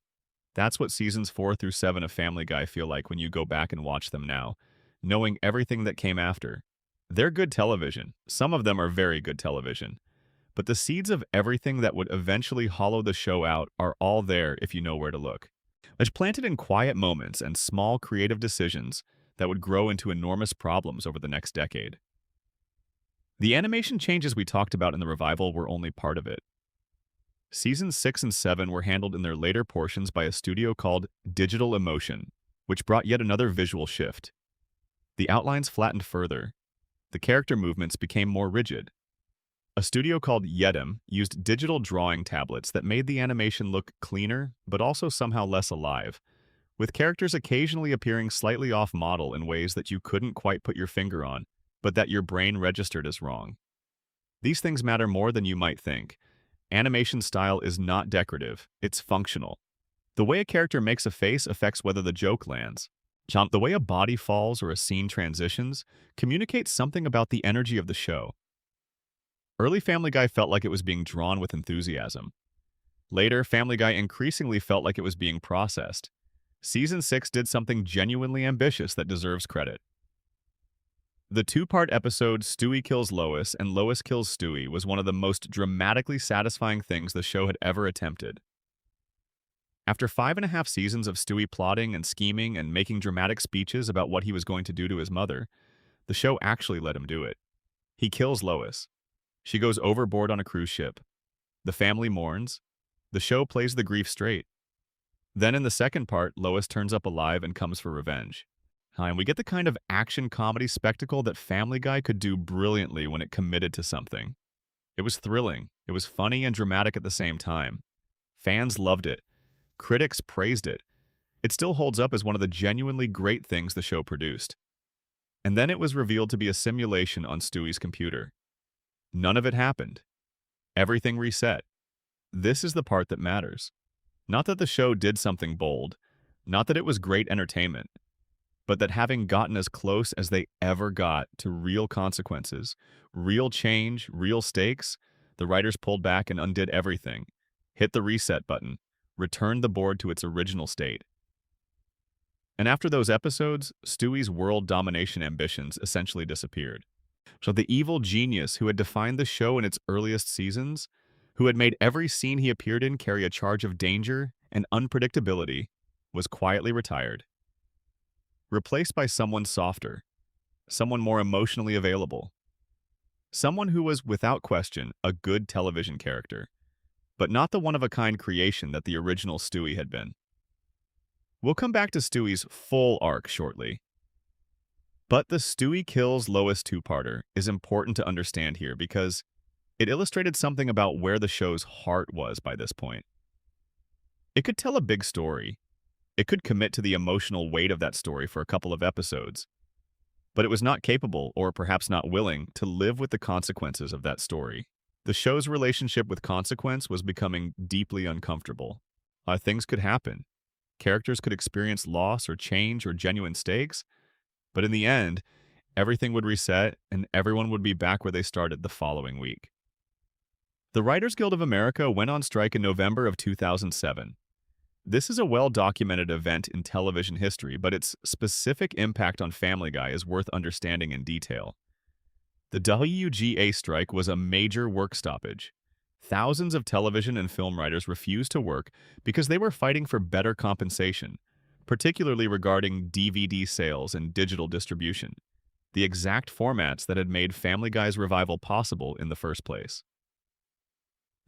That's what seasons 4 through 7 of Family Guy feel like when you go back and watch them now, knowing everything that came after. They're good television. Some of them are very good television. but the seeds of everything that would eventually hollow the show out are all there if you know where to look. It's planted in quiet moments and small creative decisions that would grow into enormous problems over the next decade. The animation changes we talked about in the revival were only part of it. Seasons 6 and 7 were handled in their later portions by a studio called Digital Emotion, which brought yet another visual shift. The outlines flattened further. The character movements became more rigid. A studio called Yedim used digital drawing tablets that made the animation look cleaner, but also somehow less alive, with characters occasionally appearing slightly off-model in ways that you couldn't quite put your finger on, but that your brain registered as wrong. These things matter more than you might think. Animation style is not decorative, it's functional. The way a character makes a face affects whether the joke lands. The way a body falls or a scene transitions communicates something about the energy of the show. Early Family Guy felt like it was being drawn with enthusiasm. Later, Family Guy increasingly felt like it was being processed. Season 6 did something genuinely ambitious that deserves credit. The two-part episode Stewie Kills Lois and Lois Kills Stewie was one of the most dramatically satisfying things the show had ever attempted. After 5.5 seasons of Stewie plotting and scheming and making dramatic speeches about what he was going to do to his mother, the show actually let him do it. He kills Lois. She goes overboard on a cruise ship. The family mourns. The show plays the grief straight. Then in the second part, Lois turns up alive and comes for revenge. And we get the kind of action comedy spectacle that Family Guy could do brilliantly when it committed to something. It was thrilling. It was funny and dramatic at the same time. Fans loved it. Critics praised it. It still holds up as one of the genuinely great things the show produced. And then it was revealed to be a simulation on Stewie's computer. None of it happened. Everything reset. This is the part that matters. Not that the show did something bold, not that it was great entertainment, but that having gotten as close as they ever got to real consequences, real change, real stakes, the writers pulled back and undid everything, hit the reset button, returned the board to its original state. And after those episodes, Stewie's world domination ambitions essentially disappeared. So the evil genius who had defined the show in its earliest seasons, who had made every scene he appeared in carry a charge of danger and unpredictability, was quietly retired. Replaced by someone softer, someone more emotionally available, someone who was, without question, a good television character, but not the one-of-a-kind creation that the original Stewie had been. We'll come back to Stewie's full arc shortly. But the Stewie Kills Lois two-parter is important to understand here because it illustrated something about where the show's heart was by this point. It could tell a big story. It could commit to the emotional weight of that story for a couple of episodes. But it was not capable, or perhaps not willing, to live with the consequences of that story. The show's relationship with consequence was becoming deeply uncomfortable. Things could happen. Characters could experience loss or change or genuine stakes. But in the end, everything would reset and everyone would be back where they started the following week. The Writers Guild of America went on strike in November of 2007. This is a well-documented event in television history, but its specific impact on Family Guy is worth understanding in detail. The WGA strike was a major work stoppage. Thousands of television and film writers refused to work because they were fighting for better compensation, particularly regarding DVD sales and digital distribution, the exact formats that had made Family Guy's revival possible in the first place.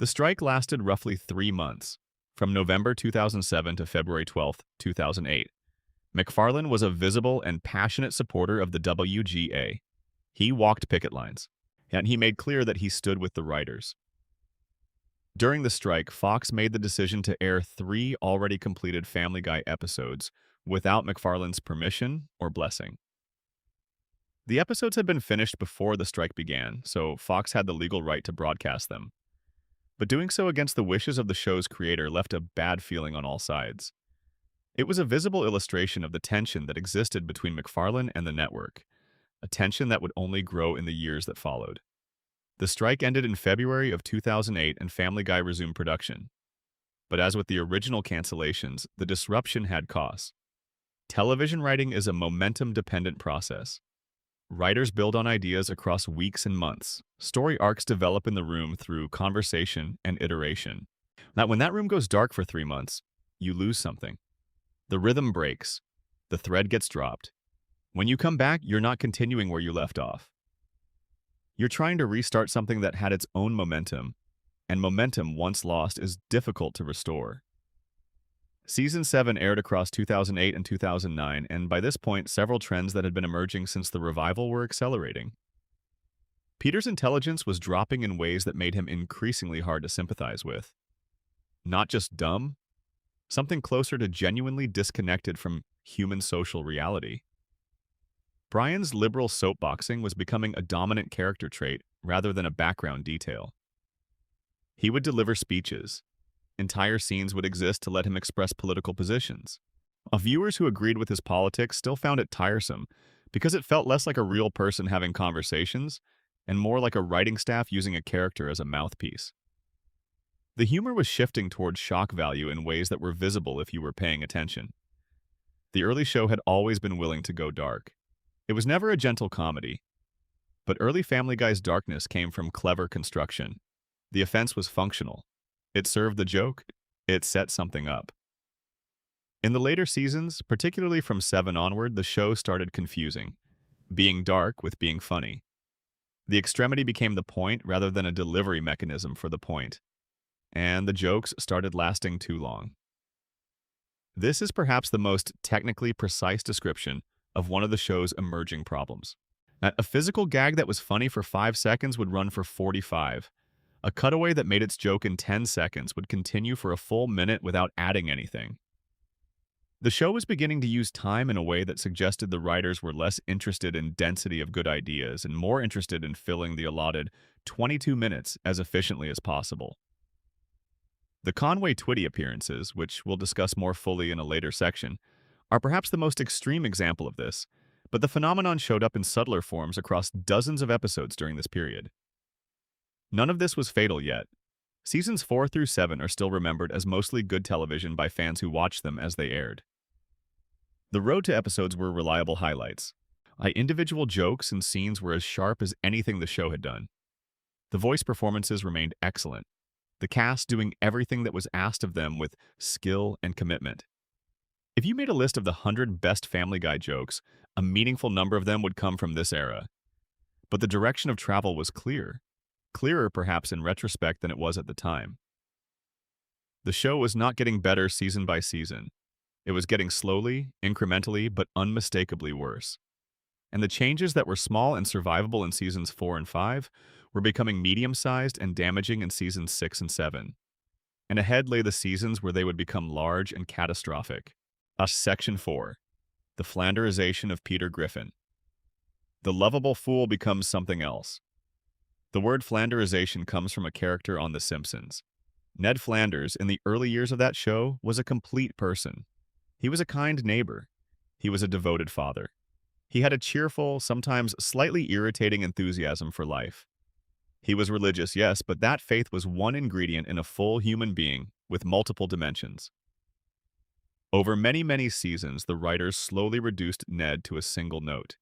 The strike lasted roughly 3 months, from November 2007 to February 12, 2008. MacFarlane was a visible and passionate supporter of the WGA. He walked picket lines, and he made clear that he stood with the writers. During the strike, Fox made the decision to air 3 already completed Family Guy episodes without MacFarlane's permission or blessing. The episodes had been finished before the strike began, so Fox had the legal right to broadcast them. But doing so against the wishes of the show's creator left a bad feeling on all sides. It was a visible illustration of the tension that existed between MacFarlane and the network, a tension that would only grow in the years that followed. The strike ended in February of 2008 and Family Guy resumed production. But as with the original cancellations, the disruption had costs. Television writing is a momentum-dependent process. Writers build on ideas across weeks and months. Story arcs develop in the room through conversation and iteration. Now, when that room goes dark for 3 months, you lose something. The rhythm breaks. The thread gets dropped. When you come back, you're not continuing where you left off. You're trying to restart something that had its own momentum, and momentum once lost is difficult to restore. Season 7 aired across 2008 and 2009, and by this point, several trends that had been emerging since the revival were accelerating. Peter's intelligence was dropping in ways that made him increasingly hard to sympathize with. Not just dumb, something closer to genuinely disconnected from human social reality. Brian's liberal soapboxing was becoming a dominant character trait rather than a background detail. He would deliver speeches. Entire scenes would exist to let him express political positions. Viewers who agreed with his politics still found it tiresome because it felt less like a real person having conversations and more like a writing staff using a character as a mouthpiece. The humor was shifting towards shock value in ways that were visible if you were paying attention. The early show had always been willing to go dark. It was never a gentle comedy. But early Family Guy's darkness came from clever construction. The offense was functional. It served the joke. It set something up. In the later seasons, particularly from 7 onward, the show started confusing, being dark with being funny. The extremity became the point rather than a delivery mechanism for the point, and the jokes started lasting too long. This is perhaps the most technically precise description of one of the show's emerging problems. Now, a physical gag that was funny for 5 seconds would run for 45. A cutaway that made its joke in 10 seconds would continue for a full minute without adding anything. The show was beginning to use time in a way that suggested the writers were less interested in density of good ideas and more interested in filling the allotted 22 minutes as efficiently as possible. The Conway Twitty appearances, which we'll discuss more fully in a later section, are perhaps the most extreme example of this, but the phenomenon showed up in subtler forms across dozens of episodes during this period. None of this was fatal yet. Seasons 4 through 7 are still remembered as mostly good television by fans who watched them as they aired. The road to episodes were reliable highlights. Individual jokes and scenes were as sharp as anything the show had done. The voice performances remained excellent, the cast doing everything that was asked of them with skill and commitment. If you made a list of the 100 best Family Guy jokes, a meaningful number of them would come from this era. But the direction of travel was clear. Clearer perhaps in retrospect than it was at the time. The show was not getting better season by season. It was getting slowly, incrementally, but unmistakably worse. And the changes that were small and survivable in seasons 4 and 5 were becoming medium-sized and damaging in seasons 6 and 7. And ahead lay the seasons where they would become large and catastrophic. Section 4. The Flanderization of Peter Griffin. The lovable fool becomes something else. The word Flanderization comes from a character on The Simpsons. Ned Flanders, in the early years of that show, was a complete person. He was a kind neighbor. He was a devoted father. He had a cheerful, sometimes slightly irritating enthusiasm for life. He was religious, yes, but that faith was one ingredient in a full human being with multiple dimensions. Over many, many seasons, the writers slowly reduced Ned to a single note.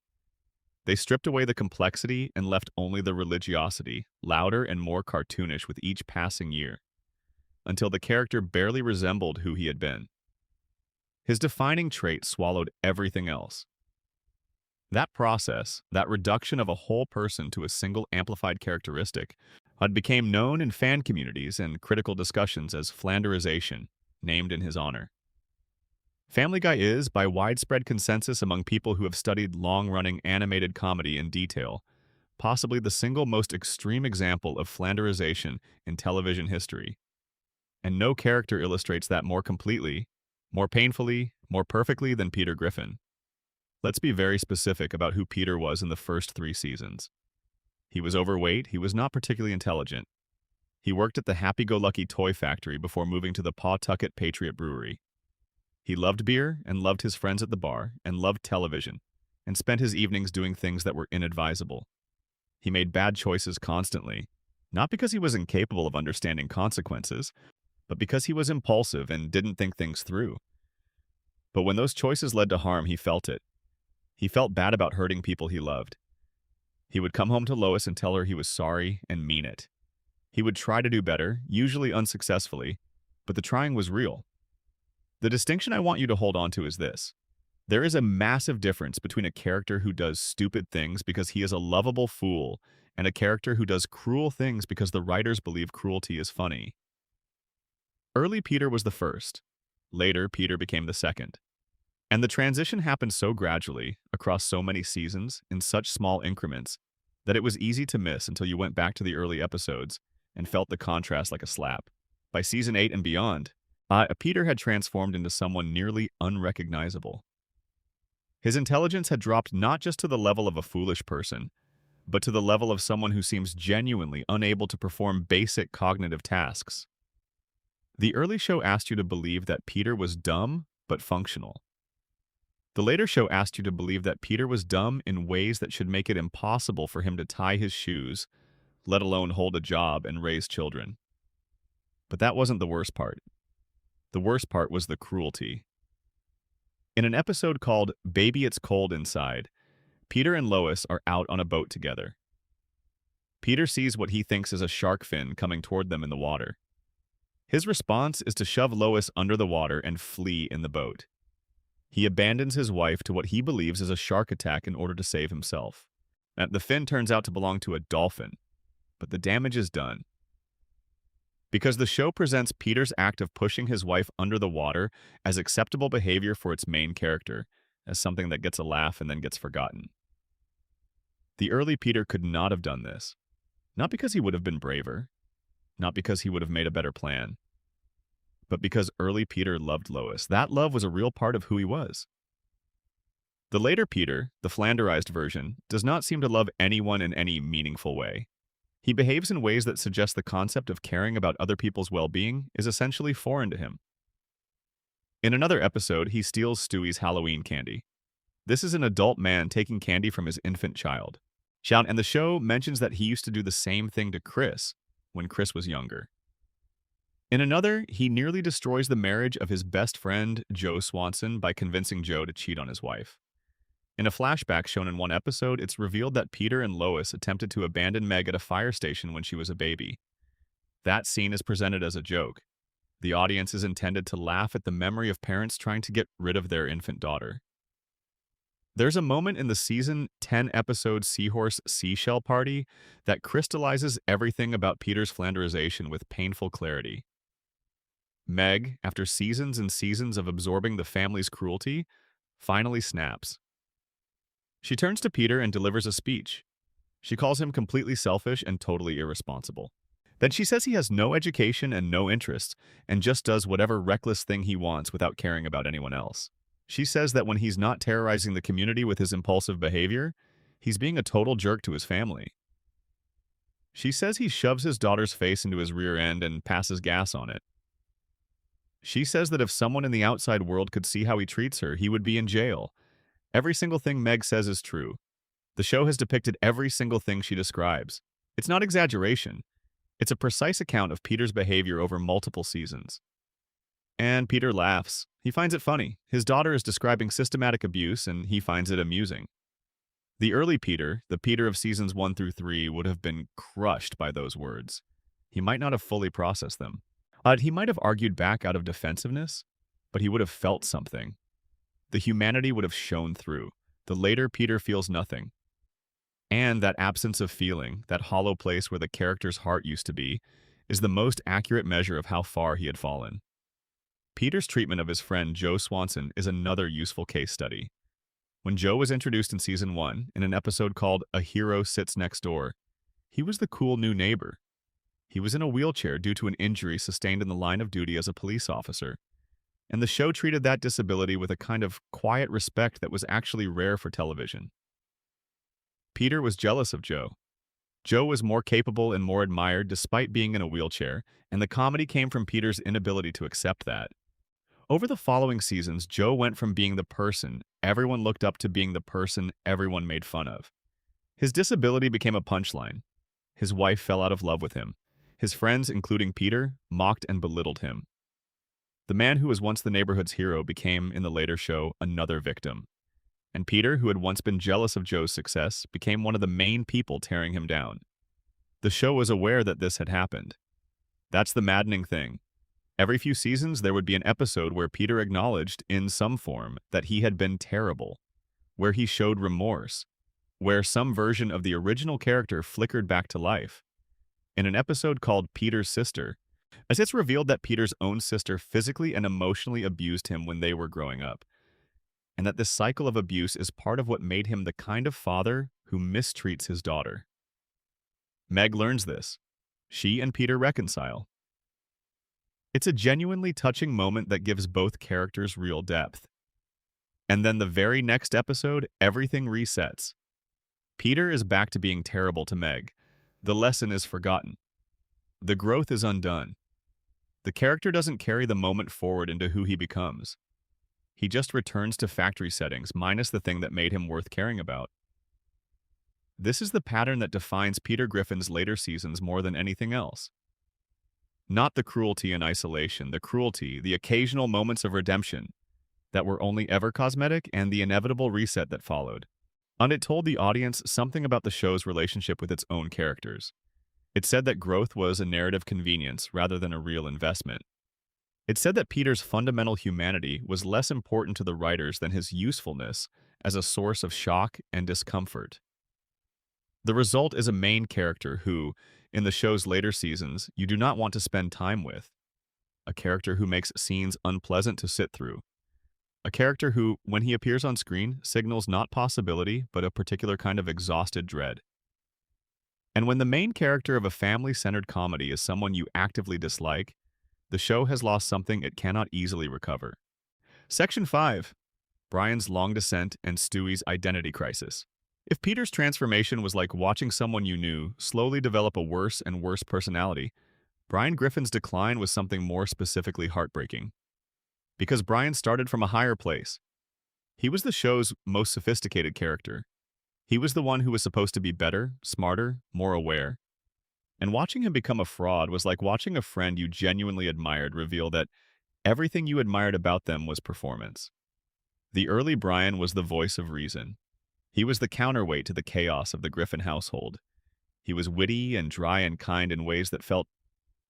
They stripped away the complexity and left only the religiosity, louder and more cartoonish with each passing year, until the character barely resembled who he had been. His defining trait swallowed everything else. That process, that reduction of a whole person to a single amplified characteristic, had become known in fan communities and critical discussions as Flanderization, named in his honor. Family Guy is, by widespread consensus among people who have studied long-running animated comedy in detail, possibly the single most extreme example of Flanderization in television history. And no character illustrates that more completely, more painfully, more perfectly than Peter Griffin. Let's be very specific about who Peter was in the first 3 seasons. He was overweight, he was not particularly intelligent. He worked at the happy-go-lucky toy factory before moving to the Pawtucket Patriot Brewery. He loved beer and loved his friends at the bar and loved television and spent his evenings doing things that were inadvisable. He made bad choices constantly, not because he was incapable of understanding consequences, but because he was impulsive and didn't think things through. But when those choices led to harm, he felt it. He felt bad about hurting people he loved. He would come home to Lois and tell her he was sorry and mean it. He would try to do better, usually unsuccessfully, but the trying was real. The distinction I want you to hold on to is this. There is a massive difference between a character who does stupid things because he is a lovable fool and a character who does cruel things because the writers believe cruelty is funny. Early Peter was the first. Later, Peter became the second. And the transition happened so gradually, across so many seasons, in such small increments, that it was easy to miss until you went back to the early episodes and felt the contrast like a slap. By season 8 and beyond, Peter had transformed into someone nearly unrecognizable. His intelligence had dropped not just to the level of a foolish person, but to the level of someone who seems genuinely unable to perform basic cognitive tasks. The early show asked you to believe that Peter was dumb but functional. The later show asked you to believe that Peter was dumb in ways that should make it impossible for him to tie his shoes, let alone hold a job and raise children. But that wasn't the worst part. The worst part was the cruelty. In an episode called Baby It's Cold Inside, Peter and Lois are out on a boat together. Peter sees what he thinks is a shark fin coming toward them in the water. His response is to shove Lois under the water and flee in the boat. He abandons his wife to what he believes is a shark attack in order to save himself. The fin turns out to belong to a dolphin, but the damage is done. Because the show presents Peter's act of pushing his wife under the water as acceptable behavior for its main character, as something that gets a laugh and then gets forgotten. The early Peter could not have done this. Not because he would have been braver, not because he would have made a better plan, but because early Peter loved Lois. That love was a real part of who he was. The later Peter, the Flanderized version, does not seem to love anyone in any meaningful way. He behaves in ways that suggest the concept of caring about other people's well-being is essentially foreign to him. In another episode, he steals Stewie's Halloween candy. This is an adult man taking candy from his infant child. And the show mentions that he used to do the same thing to Chris when Chris was younger. In another, he nearly destroys the marriage of his best friend, Joe Swanson, by convincing Joe to cheat on his wife. In a flashback shown in one episode, it's revealed that Peter and Lois attempted to abandon Meg at a fire station when she was a baby. That scene is presented as a joke. The audience is intended to laugh at the memory of parents trying to get rid of their infant daughter. There's a moment in the season 10 episode Seahorse Seashell Party that crystallizes everything about Peter's Flanderization with painful clarity. Meg, after seasons and seasons of absorbing the family's cruelty, finally snaps. She turns to Peter and delivers a speech. She calls him completely selfish and totally irresponsible. Then she says he has no education and no interests, and just does whatever reckless thing he wants without caring about anyone else. She says that when he's not terrorizing the community with his impulsive behavior, he's being a total jerk to his family. She says he shoves his daughter's face into his rear end and passes gas on it. She says that if someone in the outside world could see how he treats her, he would be in jail. Every single thing Meg says is true. The show has depicted every single thing she describes. It's not exaggeration. It's a precise account of Peter's behavior over multiple seasons. And Peter laughs. He finds it funny. His daughter is describing systematic abuse, and he finds it amusing. The early Peter, the Peter of seasons 1 through 3, would have been crushed by those words. He might not have fully processed them. He might have argued back out of defensiveness, but he would have felt something. The humanity would have shone through. The later Peter feels nothing. And that absence of feeling, that hollow place where the character's heart used to be, is the most accurate measure of how far he had fallen. Peter's treatment of his friend Joe Swanson is another useful case study. When Joe was introduced in season 1, in an episode called A Hero Sits Next Door, he was the cool new neighbor. He was in a wheelchair due to an injury sustained in the line of duty as a police officer. And the show treated that disability with a kind of quiet respect that was actually rare for television. Peter was jealous of Joe. Joe was more capable and more admired despite being in a wheelchair, and the comedy came from Peter's inability to accept that. Over the following seasons, Joe went from being the person everyone looked up to being the person everyone made fun of. His disability became a punchline. His wife fell out of love with him. His friends, including Peter, mocked and belittled him. The man who was once the neighborhood's hero became, in the later show, another victim. and Peter, who had once been jealous of Joe's success, became one of the main people tearing him down. The show was aware that this had happened. That's the maddening thing. Every few seasons, there would be an episode where Peter acknowledged, in some form, that he had been terrible, where he showed remorse, where some version of the original character flickered back to life. In an episode called Peter's Sister, as it's revealed that Peter's own sister physically and emotionally abused him when they were growing up, and that this cycle of abuse is part of what made him the kind of father who mistreats his daughter. Meg learns this. She and Peter reconcile. It's a genuinely touching moment that gives both characters real depth. And then the very next episode, everything resets. Peter is back to being terrible to Meg. The lesson is forgotten. The growth is undone. The character doesn't carry the moment forward into who he becomes. He just returns to factory settings, minus the thing that made him worth caring about. This is the pattern that defines Peter Griffin's later seasons more than anything else. Not the cruelty and isolation, the cruelty, the occasional moments of redemption that were only ever cosmetic, and the inevitable reset that followed. And it told the audience something about the show's relationship with its own characters. It said that growth was a narrative convenience rather than a real investment. It said that Peter's fundamental humanity was less important to the writers than his usefulness as a source of shock and discomfort. The result is a main character who, in the show's later seasons, you do not want to spend time with. A character who makes scenes unpleasant to sit through. A character who, when he appears on screen, signals not possibility, but a particular kind of exhausted dread. And when the main character of a family-centered comedy is someone you actively dislike, the show has lost something it cannot easily recover. Section 5. Brian's long descent and Stewie's identity crisis. If Peter's transformation was like watching someone you knew slowly develop a worse and worse personality, Brian Griffin's decline was something more specifically heartbreaking. Because Brian started from a higher place. He was the show's most sophisticated character. He was the one who was supposed to be better, smarter, more aware. And watching him become a fraud was like watching a friend you genuinely admired reveal that everything you admired about them was performance. The early Brian was the voice of reason. He was the counterweight to the chaos of the Griffin household. He was witty and dry and kind in ways that felt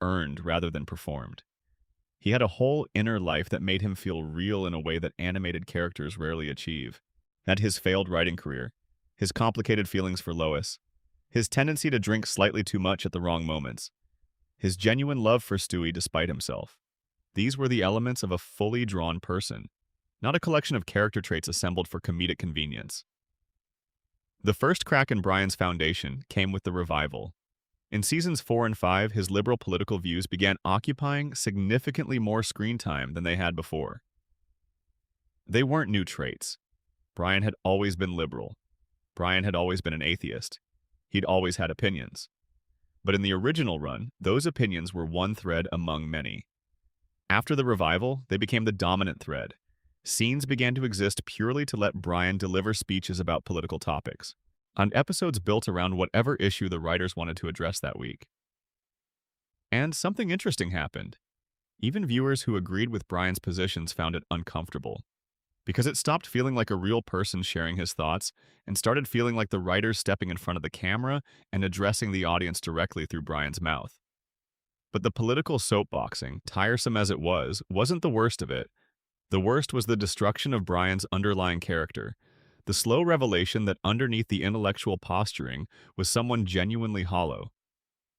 earned rather than performed. He had a whole inner life that made him feel real in a way that animated characters rarely achieve. And his failed writing career, his complicated feelings for Lois, his tendency to drink slightly too much at the wrong moments, his genuine love for Stewie despite himself. These were the elements of a fully drawn person, not a collection of character traits assembled for comedic convenience. The first crack in Brian's foundation came with the revival. In seasons 4 and 5, his liberal political views began occupying significantly more screen time than they had before. They weren't new traits. Brian had always been liberal. Brian had always been an atheist. He'd always had opinions. But in the original run, those opinions were one thread among many. After the revival, they became the dominant thread. Scenes began to exist purely to let Brian deliver speeches about political topics, and episodes built around whatever issue the writers wanted to address that week. And something interesting happened. Even viewers who agreed with Brian's positions found it uncomfortable, because it stopped feeling like a real person sharing his thoughts and started feeling like the writers stepping in front of the camera and addressing the audience directly through Brian's mouth. But the political soapboxing, tiresome as it was, wasn't the worst of it. The worst was the destruction of Brian's underlying character, the slow revelation that underneath the intellectual posturing was someone genuinely hollow.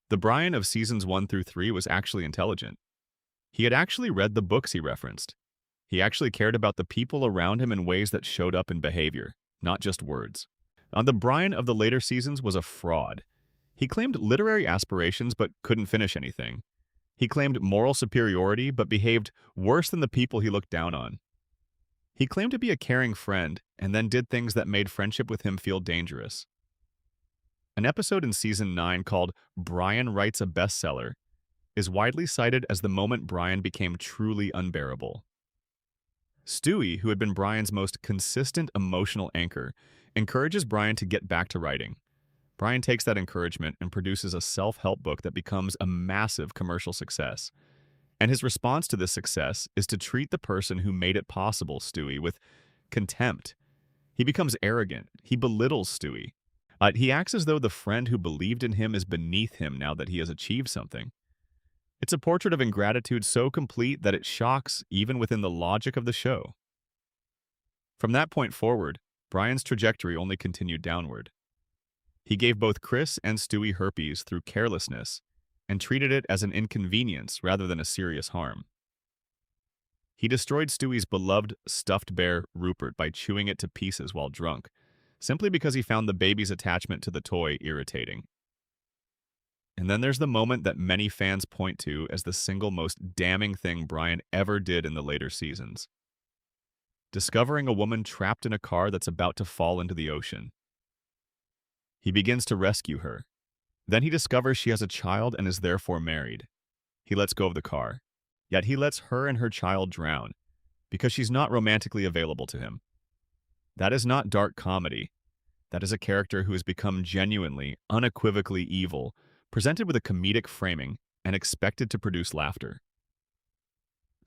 The Brian of seasons 1 through 3 was actually intelligent. He had actually read the books he referenced. He actually cared about the people around him in ways that showed up in behavior, not just words. The Brian of the later seasons was a fraud. He claimed literary aspirations but couldn't finish anything. He claimed moral superiority but behaved worse than the people he looked down on. He claimed to be a caring friend and then did things that made friendship with him feel dangerous. An episode in season 9 called Brian Writes a Bestseller is widely cited as the moment Brian became truly unbearable. Stewie, who had been Brian's most consistent emotional anchor, encourages Brian to get back to writing. Brian takes that encouragement and produces a self-help book that becomes a massive commercial success. And his response to this success is to treat the person who made it possible, Stewie, with contempt. He becomes arrogant. He belittles Stewie. He acts as though the friend who believed in him is beneath him now that he has achieved something. It's a portrait of ingratitude so complete that it shocks even within the logic of the show. From that point forward, Brian's trajectory only continued downward. He gave both Chris and Stewie herpes through carelessness and treated it as an inconvenience rather than a serious harm. He destroyed Stewie's beloved stuffed bear, Rupert, by chewing it to pieces while drunk, simply because he found the baby's attachment to the toy irritating. And then there's the moment that many fans point to as the single most damning thing Brian ever did in the later seasons. Discovering a woman trapped in a car that's about to fall into the ocean. He begins to rescue her. Then he discovers she has a child and is therefore married. He lets go of the car. Yet he lets her and her child drown, because she's not romantically available to him. That is not dark comedy. That is a character who has become genuinely, unequivocally evil, presented with a comedic framing, and expected to produce laughter.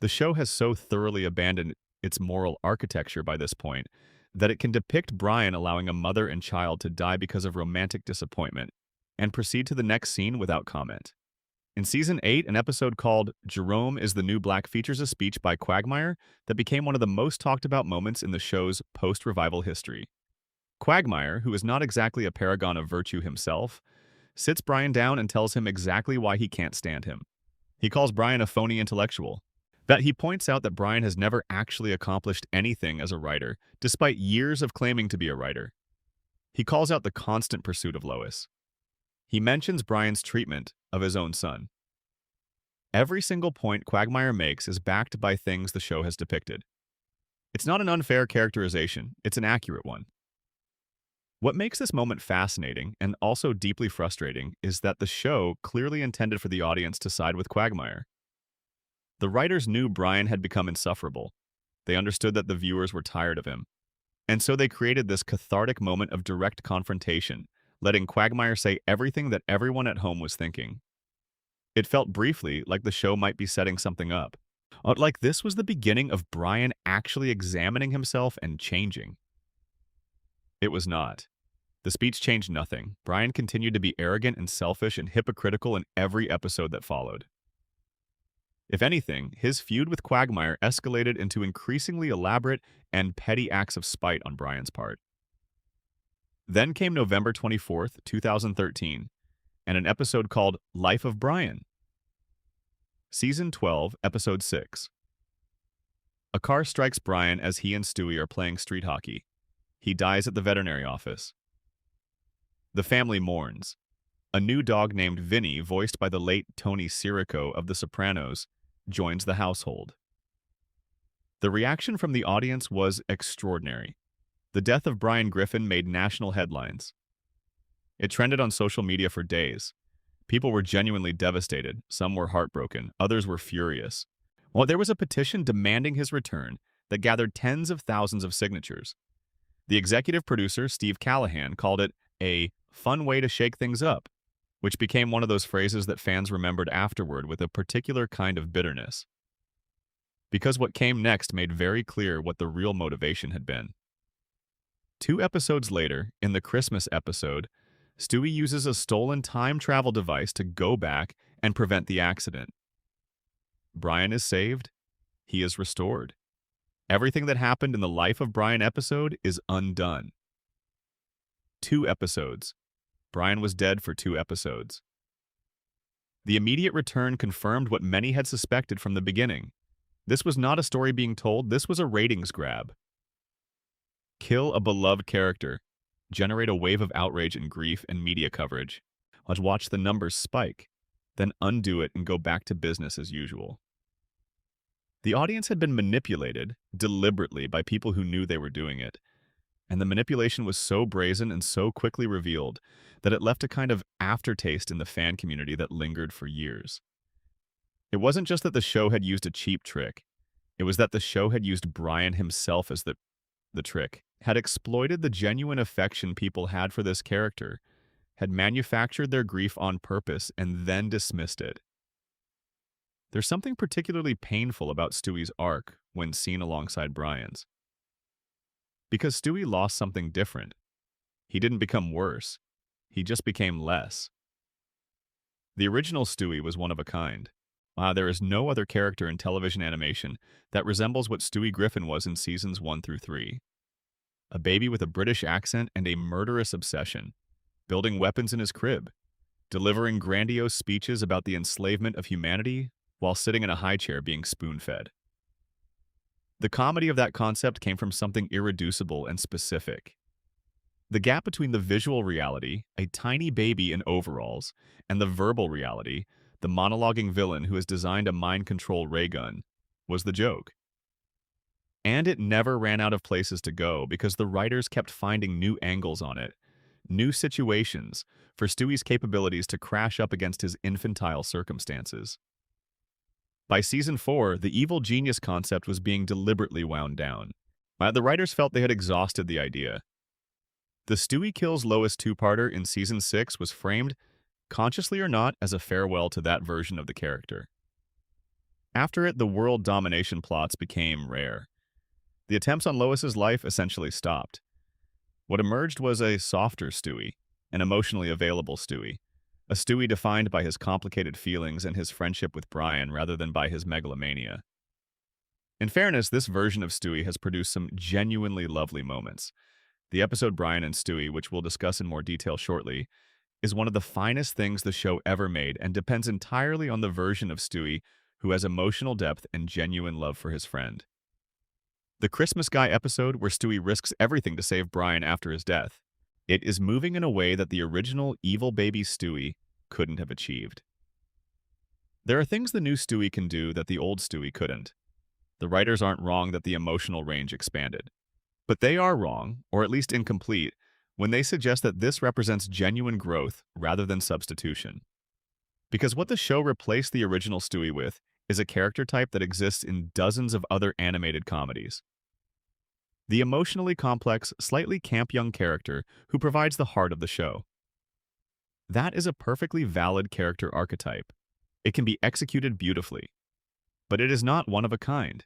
The show has so thoroughly abandoned its moral architecture by this point that it can depict Brian allowing a mother and child to die because of romantic disappointment, and proceed to the next scene without comment. In Season 8, an episode called Jerome is the New Black features a speech by Quagmire that became one of the most talked about moments in the show's post-revival history. Quagmire, who is not exactly a paragon of virtue himself, sits Brian down and tells him exactly why he can't stand him. He calls Brian a phony intellectual. That he points out that Brian has never actually accomplished anything as a writer, despite years of claiming to be a writer. He calls out the constant pursuit of Lois. He mentions Brian's treatment of his own son. Every single point Quagmire makes is backed by things the show has depicted. It's not an unfair characterization, it's an accurate one. What makes this moment fascinating and also deeply frustrating is that the show clearly intended for the audience to side with Quagmire. The writers knew Brian had become insufferable. They understood that the viewers were tired of him. And so they created this cathartic moment of direct confrontation, letting Quagmire say everything that everyone at home was thinking. It felt briefly like the show might be setting something up. Like this was the beginning of Brian actually examining himself and changing. It was not. The speech changed nothing. Brian continued to be arrogant and selfish and hypocritical in every episode that followed. If anything, his feud with Quagmire escalated into increasingly elaborate and petty acts of spite on Brian's part. Then came November 24th, 2013, and an episode called Life of Brian. Season 12, Episode 6. A car strikes Brian as he and Stewie are playing street hockey. He dies at the veterinary office. The family mourns. A new dog named Vinny, voiced by the late Tony Sirico of The Sopranos, joins the household. The reaction from the audience was extraordinary. The death of Brian Griffin made national headlines. It trended on social media for days. People were genuinely devastated. Some were heartbroken. Others were furious. Well, there was a petition demanding his return that gathered tens of thousands of signatures. The executive producer, Steve Callahan, called it a fun way to shake things up, which became one of those phrases that fans remembered afterward with a particular kind of bitterness. Because what came next made very clear what the real motivation had been. 2 episodes later, in the Christmas episode, Stewie uses a stolen time travel device to go back and prevent the accident. Brian is saved. He is restored. Everything that happened in the Life of Brian episode is undone. 2 episodes. Brian was dead for 2 episodes. The immediate return confirmed what many had suspected from the beginning. This was not a story being told, this was a ratings grab. Kill a beloved character. Generate a wave of outrage and grief and media coverage. Let's watch the numbers spike. Then undo it and go back to business as usual. The audience had been manipulated, deliberately, by people who knew they were doing it. And the manipulation was so brazen and so quickly revealed that it left a kind of aftertaste in the fan community that lingered for years. It wasn't just that the show had used a cheap trick. It was that the show had used Brian himself as the trick, had exploited the genuine affection people had for this character, had manufactured their grief on purpose, and then dismissed it. There's something particularly painful about Stewie's arc when seen alongside Brian's. Because Stewie lost something different. He didn't become worse. He just became less. The original Stewie was one of a kind. There is no other character in television animation that resembles what Stewie Griffin was in seasons 1 through 3. A baby with a British accent and a murderous obsession, building weapons in his crib, delivering grandiose speeches about the enslavement of humanity while sitting in a high chair being spoon-fed. The comedy of that concept came from something irreducible and specific. The gap between the visual reality, a tiny baby in overalls, and the verbal reality, the monologuing villain who has designed a mind-control ray gun, was the joke. And it never ran out of places to go because the writers kept finding new angles on it, new situations for Stewie's capabilities to crash up against his infantile circumstances. By season 4, the evil genius concept was being deliberately wound down. The writers felt they had exhausted the idea. The Stewie Kills Lois two-parter in season 6 was framed, consciously or not, as a farewell to that version of the character. After it, the world domination plots became rare. The attempts on Lois's life essentially stopped. What emerged was a softer Stewie, an emotionally available Stewie, a Stewie defined by his complicated feelings and his friendship with Brian rather than by his megalomania. In fairness, this version of Stewie has produced some genuinely lovely moments. The episode Brian and Stewie, which we'll discuss in more detail shortly, is one of the finest things the show ever made and depends entirely on the version of Stewie who has emotional depth and genuine love for his friend. The Christmas Guy episode where Stewie risks everything to save Brian after his death. It is moving in a way that the original evil baby Stewie couldn't have achieved. There are things the new Stewie can do that the old Stewie couldn't. The writers aren't wrong that the emotional range expanded. But they are wrong, or at least incomplete, when they suggest that this represents genuine growth rather than substitution. Because what the show replaced the original Stewie with is a character type that exists in dozens of other animated comedies. The emotionally complex, slightly camp young character who provides the heart of the show. That is a perfectly valid character archetype. It can be executed beautifully. But it is not one of a kind.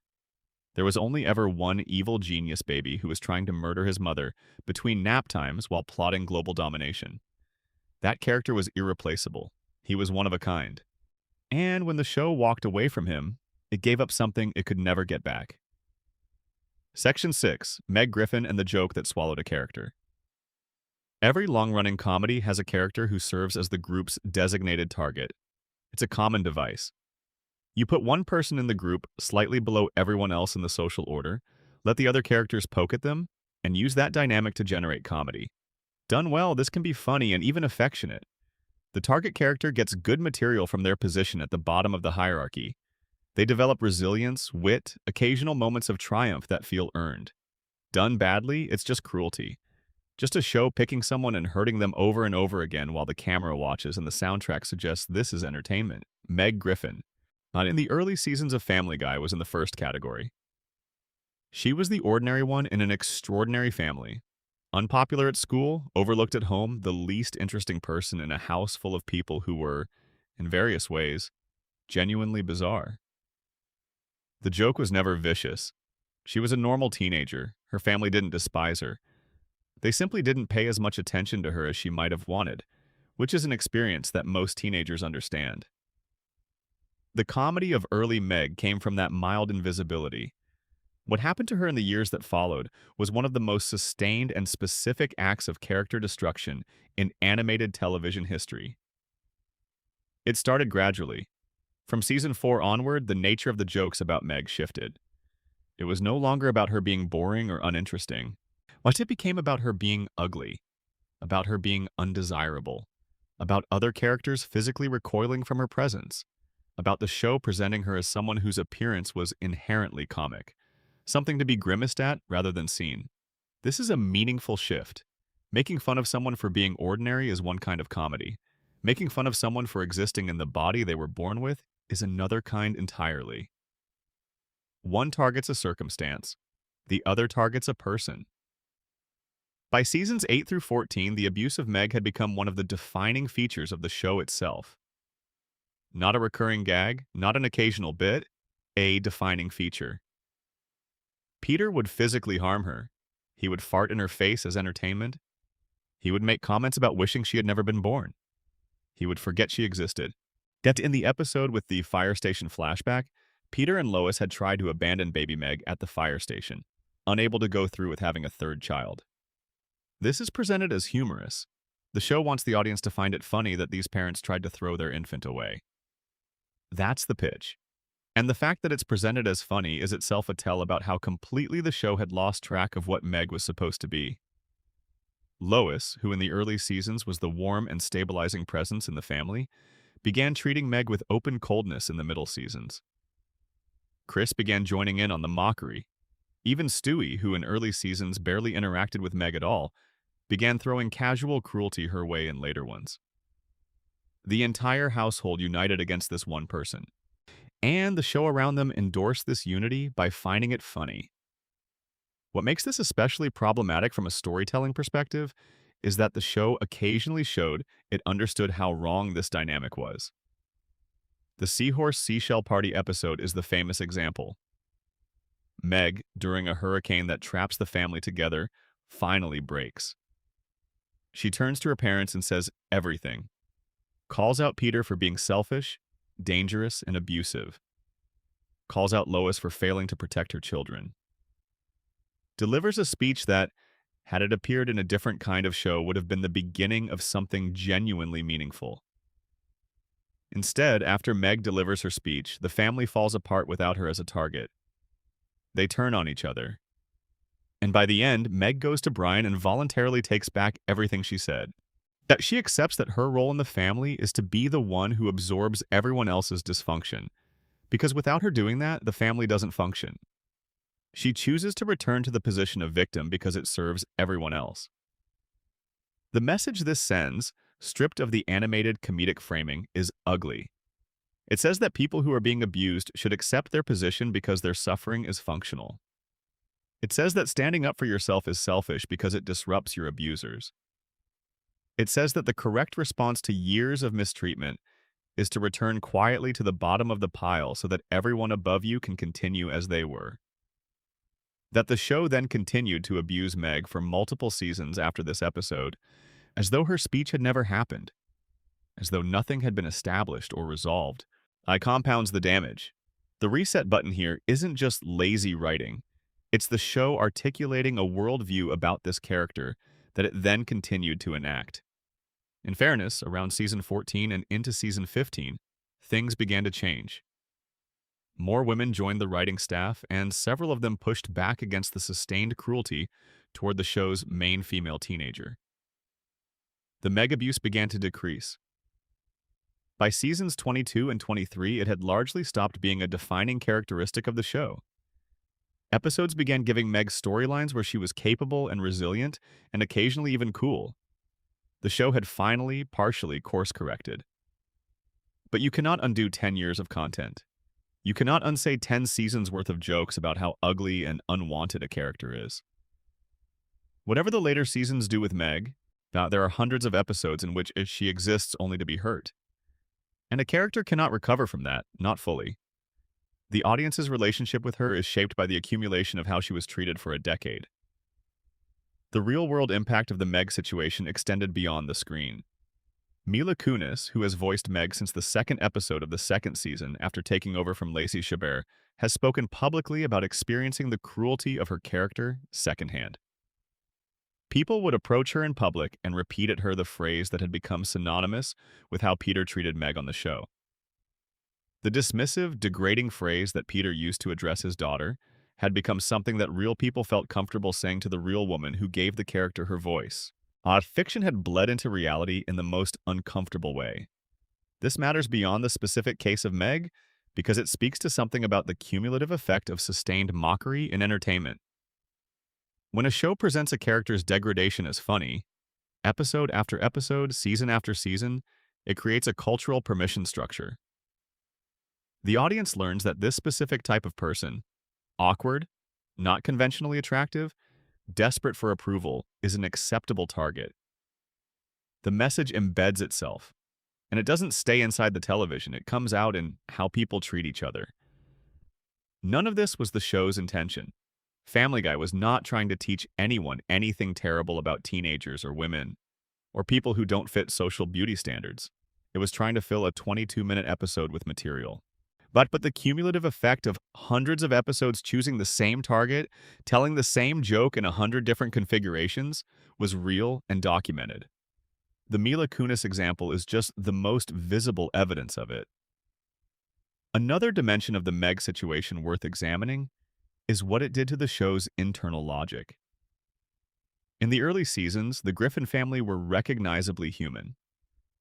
There was only ever one evil genius baby who was trying to murder his mother between nap times while plotting global domination. That character was irreplaceable. He was one of a kind. And when the show walked away from him, it gave up something it could never get back. Section 6. Meg Griffin and the Joke That Swallowed a Character. Every long-running comedy has a character who serves as the group's designated target. It's a common device. You put one person in the group slightly below everyone else in the social order, let the other characters poke at them, and use that dynamic to generate comedy. Done well, this can be funny and even affectionate. The target character gets good material from their position at the bottom of the hierarchy. They develop resilience, wit, occasional moments of triumph that feel earned. Done badly, it's just cruelty. Just a show picking someone and hurting them over and over again while the camera watches and the soundtrack suggests this is entertainment. Meg Griffin, not in the early seasons of Family Guy, was in the first category. She was the ordinary one in an extraordinary family. Unpopular at school, overlooked at home, the least interesting person in a house full of people who were, in various ways, genuinely bizarre. The joke was never vicious. She was a normal teenager. Her family didn't despise her. They simply didn't pay as much attention to her as she might have wanted, which is an experience that most teenagers understand. The comedy of early Meg came from that mild invisibility. What happened to her in the years that followed was one of the most sustained and specific acts of character destruction in animated television history. It started gradually. From season 4 onward, the nature of the jokes about Meg shifted. It was no longer about her being boring or uninteresting. It became about her being ugly, about her being undesirable, about other characters physically recoiling from her presence, about the show presenting her as someone whose appearance was inherently comic, something to be grimaced at rather than seen. This is a meaningful shift. Making fun of someone for being ordinary is one kind of comedy. Making fun of someone for existing in the body they were born with is another kind entirely. One targets a circumstance, the other targets a person. By seasons 8 through 14, the abuse of Meg had become one of the defining features of the show itself. Not a recurring gag, not an occasional bit, a defining feature. Peter would physically harm her. He would fart in her face as entertainment. He would make comments about wishing she had never been born. He would forget she existed. Yet in the episode with the fire station flashback, Peter and Lois had tried to abandon baby Meg at the fire station, unable to go through with having a third child. This is presented as humorous. The show wants the audience to find it funny that these parents tried to throw their infant away. That's the pitch. And the fact that it's presented as funny is itself a tell about how completely the show had lost track of what Meg was supposed to be. Lois, who in the early seasons was the warm and stabilizing presence in the family, began treating Meg with open coldness in the middle seasons. Chris began joining in on the mockery. Even Stewie, who in early seasons barely interacted with Meg at all, began throwing casual cruelty her way in later ones. The entire household united against this one person, and the show around them endorsed this unity by finding it funny. What makes this especially problematic from a storytelling perspective is that the show occasionally showed it understood how wrong this dynamic was. The Seahorse Seashell Party episode is the famous example. Meg, during a hurricane that traps the family together, finally breaks. She turns to her parents and says everything, calls out Peter for being selfish, dangerous, and abusive, calls out Lois for failing to protect her children, delivers a speech that, had it appeared in a different kind of show, would have been the beginning of something genuinely meaningful. Instead, after Meg delivers her speech, the family falls apart without her as a target. They turn on each other. And by the end, Meg goes to Brian and voluntarily takes back everything she said. That she accepts that her role in the family is to be the one who absorbs everyone else's dysfunction. Because without her doing that, the family doesn't function. She chooses to return to the position of victim because it serves everyone else. The message this sends, stripped of the animated comedic framing, is ugly. It says that people who are being abused should accept their position because their suffering is functional. It says that standing up for yourself is selfish because it disrupts your abusers. It says that the correct response to years of mistreatment is to return quietly to the bottom of the pile so that everyone above you can continue as they were. That the show then continued to abuse Meg for multiple seasons after this episode, as though her speech had never happened, as though nothing had been established or resolved, compounds the damage. The reset button here isn't just lazy writing. It's the show articulating a worldview about this character that it then continued to enact. In fairness, around season 14 and into season 15, things began to change. More women joined the writing staff, and several of them pushed back against the sustained cruelty toward the show's main female teenager. The Meg abuse began to decrease. By seasons 22 and 23, it had largely stopped being a defining characteristic of the show. Episodes began giving Meg storylines where she was capable and resilient, and occasionally even cool. The show had finally, partially course-corrected. But you cannot undo 10 years of content. You cannot unsay 10 seasons worth of jokes about how ugly and unwanted a character is. Whatever the later seasons do with Meg, there are hundreds of episodes in which she exists only to be hurt. And a character cannot recover from that, not fully. The audience's relationship with her is shaped by the accumulation of how she was treated for a decade. The real-world impact of the Meg situation extended beyond the screen. Mila Kunis, who has voiced Meg since the second episode of the second season after taking over from Lacey Chabert, has spoken publicly about experiencing the cruelty of her character secondhand. People would approach her in public and repeat at her the phrase that had become synonymous with how Peter treated Meg on the show. The dismissive, degrading phrase that Peter used to address his daughter had become something that real people felt comfortable saying to the real woman who gave the character her voice. Fiction had bled into reality in the most uncomfortable way. This matters beyond the specific case of Meg because it speaks to something about the cumulative effect of sustained mockery in entertainment. When a show presents a character's degradation as funny, episode after episode, season after season, it creates a cultural permission structure. The audience learns that this specific type of person, awkward, not conventionally attractive, desperate for approval, is an acceptable target. The message embeds itself, and it doesn't stay inside the television. It comes out in how people treat each other. None of this was the show's intention. Family Guy was not trying to teach anyone anything terrible about teenagers or women, or people who don't fit social beauty standards. It was trying to fill a 22-minute episode with material. But the cumulative effect of hundreds of episodes choosing the same target, telling the same joke in 100 different configurations, was real and documented. The Mila Kunis example is just the most visible evidence of it. Another dimension of the Meg situation worth examining is what it did to the show's internal logic. In the early seasons, the Griffin family were recognizably human,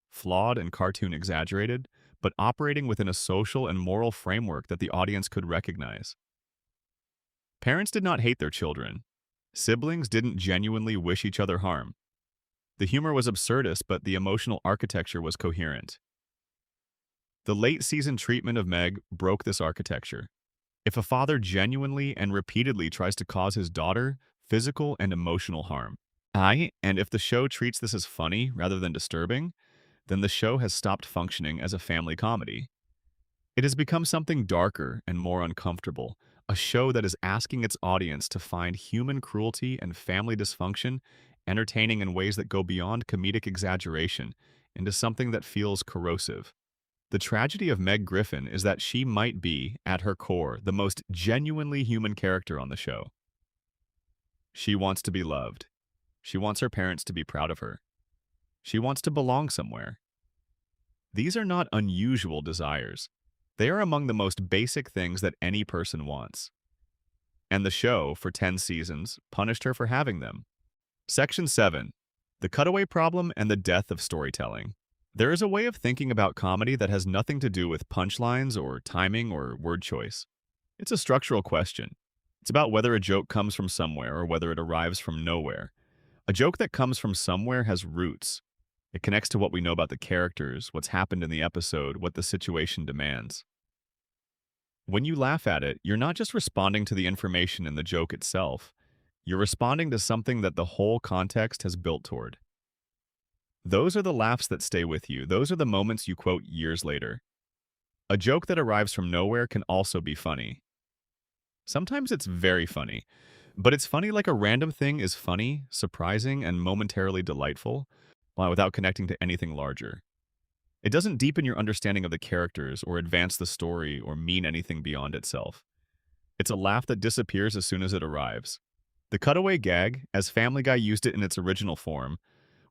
flawed and cartoon exaggerated, but operating within a social and moral framework that the audience could recognize. Parents did not hate their children. Siblings didn't genuinely wish each other harm. The humor was absurdist, but the emotional architecture was coherent. The late season treatment of Meg broke this architecture. If a father genuinely and repeatedly tries to cause his daughter physical and emotional harm, and if the show treats this as funny rather than disturbing, then the show has stopped functioning as a family comedy. It has become something darker and more uncomfortable, a show that is asking its audience to find human cruelty and family dysfunction entertaining in ways that go beyond comedic exaggeration into something that feels corrosive. The tragedy of Meg Griffin is that she might be, at her core, the most genuinely human character on the show. She wants to be loved. She wants her parents to be proud of her. She wants to belong somewhere. These are not unusual desires. They are among the most basic things that any person wants. And the show, for 10 seasons, punished her for having them. Section 7. The Cutaway Problem and the Death of Storytelling. There is a way of thinking about comedy that has nothing to do with punchlines or timing or word choice. It's a structural question. It's about whether a joke comes from somewhere or whether it arrives from nowhere. A joke that comes from somewhere has roots. It connects to what we know about the characters, what's happened in the episode, what the situation demands. When you laugh at it, you're not just responding to the information in the joke itself. You're responding to something that the whole context has built toward. Those are the laughs that stay with you. Those are the moments you quote years later. A joke that arrives from nowhere can also be funny. Sometimes it's very funny, but it's funny like a random thing is funny, surprising, and momentarily delightful, without connecting to anything larger. It doesn't deepen your understanding of the characters or advance the story or mean anything beyond itself. It's a laugh that disappears as soon as it arrives. The cutaway gag, as Family Guy used it in its original form,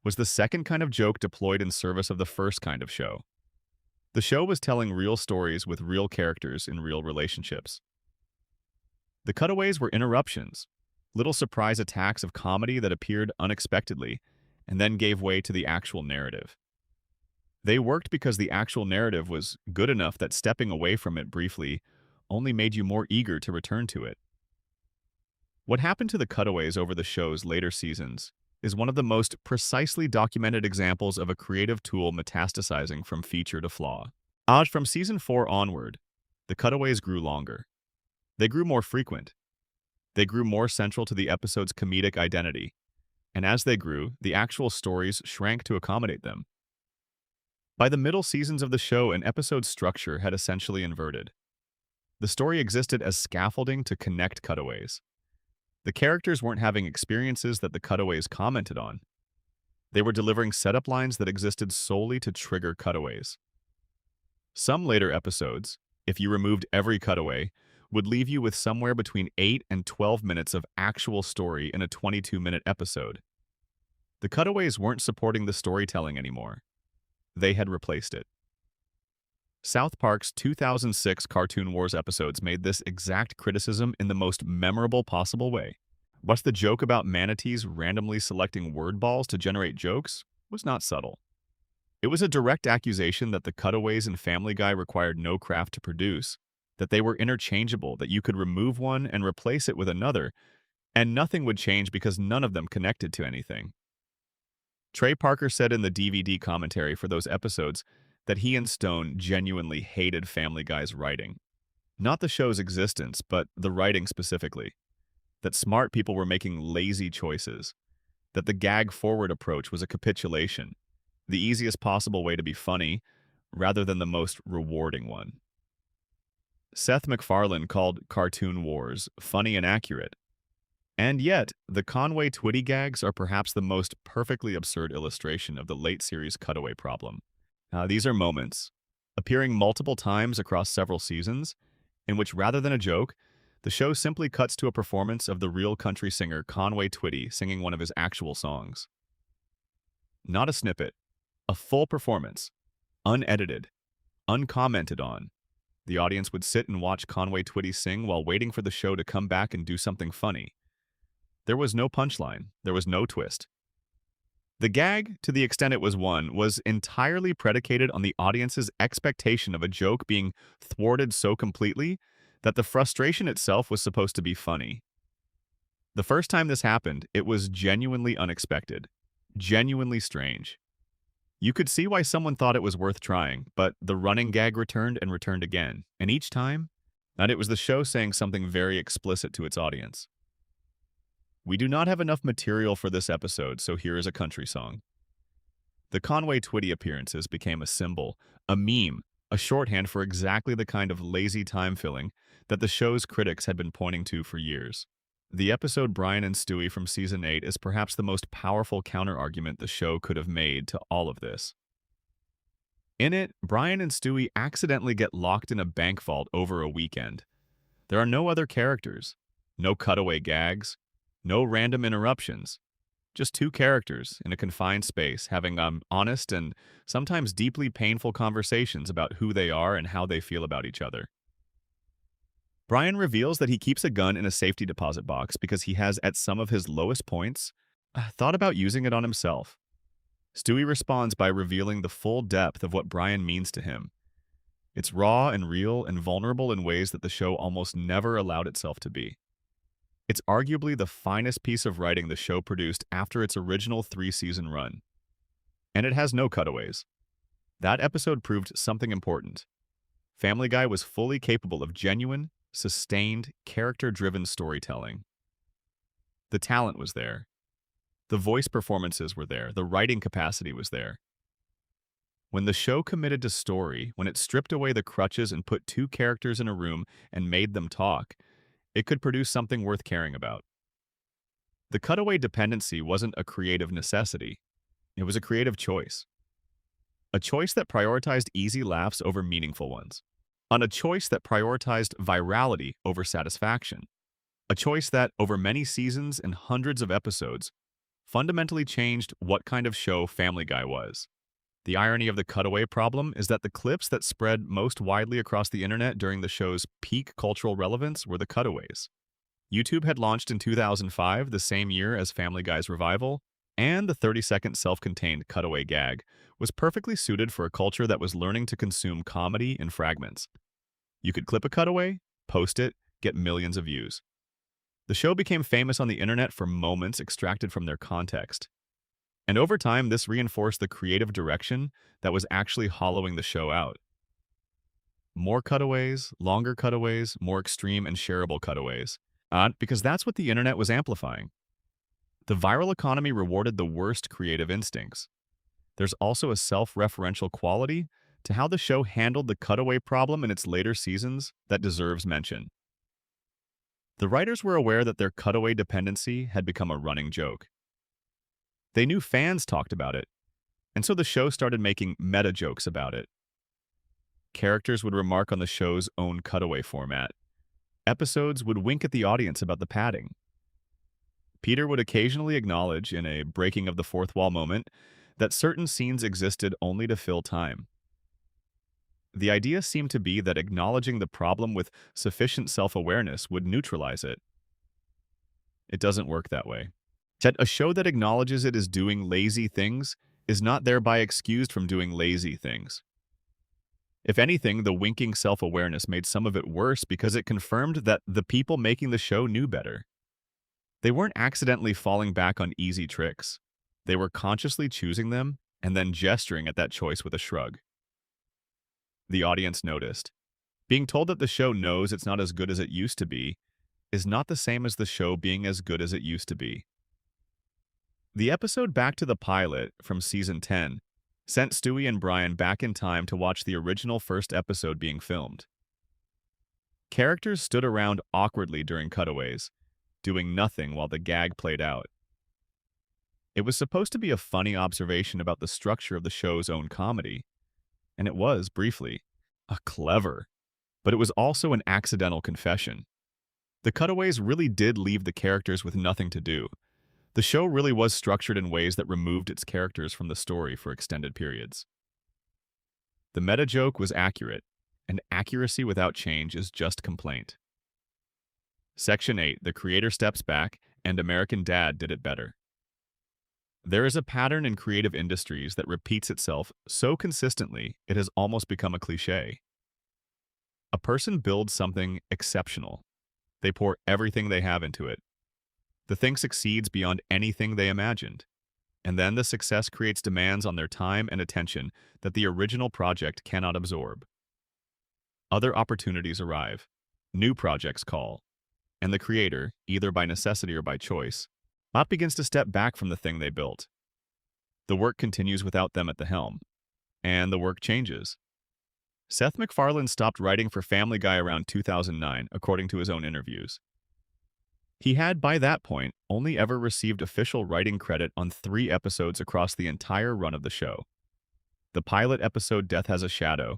was the second kind of joke deployed in service of the first kind of show. The show was telling real stories with real characters in real relationships. The cutaways were interruptions, little surprise attacks of comedy that appeared unexpectedly and then gave way to the actual narrative. They worked because the actual narrative was good enough that stepping away from it briefly only made you more eager to return to it. What happened to the cutaways over the show's later seasons is one of the most precisely documented examples of a creative tool metastasizing from feature to flaw. From season 4 onward, the cutaways grew longer. They grew more frequent. They grew more central to the episode's comedic identity. And as they grew, the actual stories shrank to accommodate them. By the middle seasons of the show, an episode's structure had essentially inverted. The story existed as scaffolding to connect cutaways. The characters weren't having experiences that the cutaways commented on. They were delivering setup lines that existed solely to trigger cutaways. Some later episodes, if you removed every cutaway, would leave you with somewhere between 8 and 12 minutes of actual story in a 22-minute episode. The cutaways weren't supporting the storytelling anymore. They had replaced it. South Park's 2006 Cartoon Wars episodes made this exact criticism in the most memorable possible way. What's the joke about manatees randomly selecting word balls to generate jokes was not subtle. It was a direct accusation that the cutaways in Family Guy required no craft to produce, that they were interchangeable, that you could remove one and replace it with another, and nothing would change because none of them connected to anything. Trey Parker said in the DVD commentary for those episodes that he and Stone genuinely hated Family Guy's writing. Not the show's existence, but the writing specifically. That smart people were making lazy choices. That the gag-forward approach was a capitulation, the easiest possible way to be funny, rather than the most rewarding one. Seth MacFarlane called Cartoon Wars funny and accurate. And yet, the Conway Twitty gags are perhaps the most perfectly absurd illustration of the late series Cutaway problem. These are moments, appearing multiple times across several seasons, in which rather than a joke, the show simply cuts to a performance of the real country singer Conway Twitty singing one of his actual songs. Not a snippet, a full performance, unedited, uncommented on. The audience would sit and watch Conway Twitty sing while waiting for the show to come back and do something funny. There was no punchline, there was no twist. The gag, to the extent it was one, was entirely predicated on the audience's expectation of a joke being thwarted so completely that the frustration itself was supposed to be funny. The first time this happened, it was genuinely unexpected, genuinely strange. You could see why someone thought it was worth trying, but the running gag returned and returned again, and each time, that it was the show saying something very explicit to its audience. We do not have enough material for this episode, so here is a country song. The Conway Twitty appearances became a symbol, a meme, a shorthand for exactly the kind of lazy time-filling that the show's critics had been pointing to for years. The episode Brian and Stewie from Season 8 is perhaps the most powerful counter-argument the show could have made to all of this. In it, Brian and Stewie accidentally get locked in a bank vault over a weekend. There are no other characters, no cutaway gags, no random interruptions. Just two characters in a confined space having honest and sometimes deeply painful conversations about who they are and how they feel about each other. Brian reveals that he keeps a gun in a safety deposit box because he has, at some of his lowest points, thought about using it on himself. Stewie responds by revealing the full depth of what Brian means to him. It's raw and real and vulnerable in ways that the show almost never allowed itself to be. It's arguably the finest piece of writing the show produced after its original 3-season run. And it has no cutaways. That episode proved something important. Family Guy was fully capable of genuine, sustained, character-driven storytelling. The talent was there. The voice performances were there. The writing capacity was there. When the show committed to story, when it stripped away the crutches and put two characters in a room and made them talk, it could produce something worth caring about. The cutaway dependency wasn't a creative necessity. It was a creative choice. A choice that prioritized easy laughs over meaningful ones. On a choice that prioritized virality over satisfaction. A choice that, over many seasons and hundreds of episodes, fundamentally changed what kind of show Family Guy was. The irony of the cutaway problem is that the clips that spread most widely across the internet during the show's peak cultural relevance were the cutaways. YouTube had launched in 2005, the same year as Family Guy's revival, and the 30-second self-contained cutaway gag was perfectly suited for a culture that was learning to consume comedy in fragments. You could clip a cutaway, post it, get millions of views. The show became famous on the internet for moments extracted from their context. And over time, this reinforced the creative direction that was actually hollowing the show out. More cutaways, longer cutaways, more extreme and shareable cutaways. Because that's what the internet was amplifying. The viral economy rewarded the worst creative instincts. There's also a self-referential quality to how the show handled the cutaway problem in its later seasons that deserves mention. The writers were aware that their cutaway dependency had become a running joke. They knew fans talked about it, and so the show started making meta-jokes about it. Characters would remark on the show's own cutaway format. Episodes would wink at the audience about the padding. Peter would occasionally acknowledge, in a breaking of the fourth wall moment, that certain scenes existed only to fill time. The idea seemed to be that acknowledging the problem with sufficient self-awareness would neutralize it. It doesn't work that way. Yet a show that acknowledges it is doing lazy things is not thereby excused from doing lazy things. If anything, the winking self-awareness made some of it worse because it confirmed that the people making the show knew better. They weren't accidentally falling back on easy tricks. They were consciously choosing them and then gesturing at that choice with a shrug. The audience noticed. Being told that the show knows it's not as good as it used to be is not the same as the show being as good as it used to be. The episode Back to the Pilot from Season 10 sent Stewie and Brian back in time to watch the original first episode being filmed. Characters stood around awkwardly during cutaways, doing nothing while the gag played out. It was supposed to be a funny observation about the structure of the show's own comedy, and it was, briefly, clever, but it was also an accidental confession. The Cutaways really did leave the characters with nothing to do. The show really was structured in ways that removed its characters from the story for extended periods. The meta joke was accurate, and accuracy without change is just complaint. Section 8, The Creator Steps Back, and American Dad did it better. There is a pattern in creative industries that repeats itself so consistently it has almost become a cliché. A person builds something exceptional. They pour everything they have into it. The thing succeeds beyond anything they imagined. And then the success creates demands on their time and attention that the original project cannot absorb. Other opportunities arrive. New projects call. And the creator, either by necessity or by choice, begins to step back from the thing they built. The work continues without them at the helm. And the work changes. Seth MacFarlane stopped writing for Family Guy around 2009, according to his own interviews. He had, by that point, only ever received official writing credit on 3 episodes across the entire run of the show. The pilot episode Death Has a Shadow,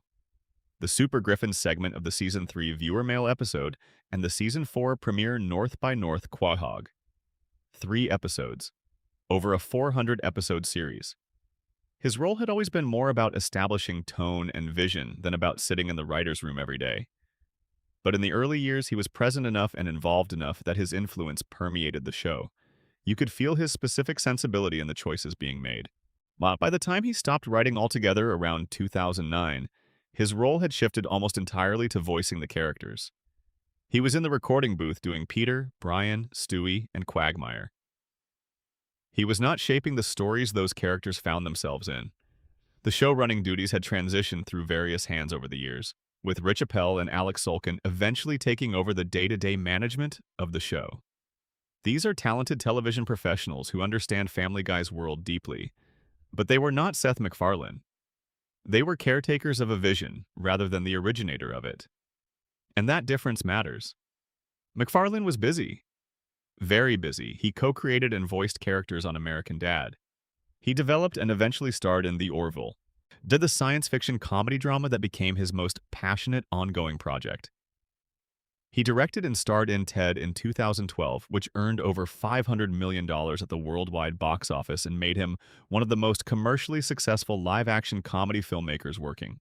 the Super Griffin segment of the Season 3 viewer mail episode, and the Season 4 premiere North by North Quahog. 3 episodes, over a 400-episode series. His role had always been more about establishing tone and vision than about sitting in the writer's room every day. But in the early years, he was present enough and involved enough that his influence permeated the show. You could feel his specific sensibility in the choices being made. By the time he stopped writing altogether around 2009, his role had shifted almost entirely to voicing the characters. He was in the recording booth doing Peter, Brian, Stewie, and Quagmire. He was not shaping the stories those characters found themselves in. The show-running duties had transitioned through various hands over the years, with Rich Appel and Alex Sulkin eventually taking over the day-to-day management of the show. These are talented television professionals who understand Family Guy's world deeply, but they were not Seth MacFarlane. They were caretakers of a vision rather than the originator of it. And that difference matters. MacFarlane was busy. Very busy. He co-created and voiced characters on American Dad. He developed and eventually starred in The Orville, did the science fiction comedy drama that became his most passionate ongoing project. He directed and starred in Ted in 2012, which earned over $500 million at the worldwide box office and made him one of the most commercially successful live-action comedy filmmakers working.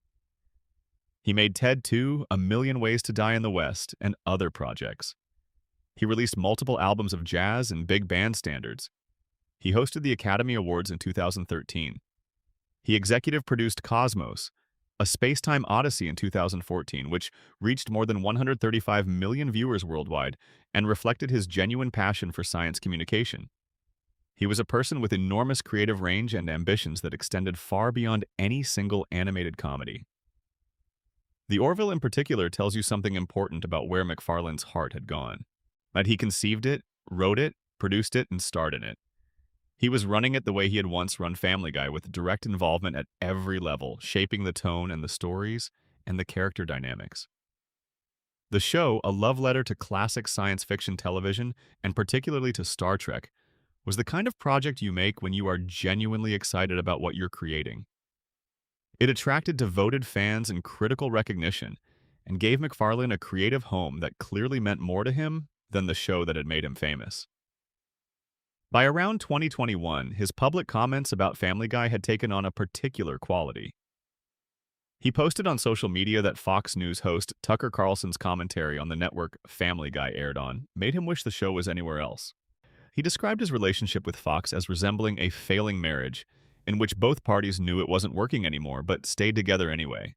He made Ted 2, A Million Ways to Die in the West, and other projects. He released multiple albums of jazz and big band standards. He hosted the Academy Awards in 2013. He executive produced Cosmos, a space-time odyssey in 2014, which reached more than 135 million viewers worldwide and reflected his genuine passion for science communication. He was a person with enormous creative range and ambitions that extended far beyond any single animated comedy. The Orville in particular tells you something important about where MacFarlane's heart had gone. That he conceived it, wrote it, produced it, and starred in it. He was running it the way he had once run Family Guy, with direct involvement at every level, shaping the tone and the stories and the character dynamics. The show, a love letter to classic science fiction television, and particularly to Star Trek, was the kind of project you make when you are genuinely excited about what you're creating. It attracted devoted fans and critical recognition, and gave MacFarlane a creative home that clearly meant more to him than the show that had made him famous. By around 2021, his public comments about Family Guy had taken on a particular quality. He posted on social media that Fox News host Tucker Carlson's commentary on the network Family Guy aired on made him wish the show was anywhere else. He described his relationship with Fox as resembling a failing marriage, in which both parties knew it wasn't working anymore but stayed together anyway.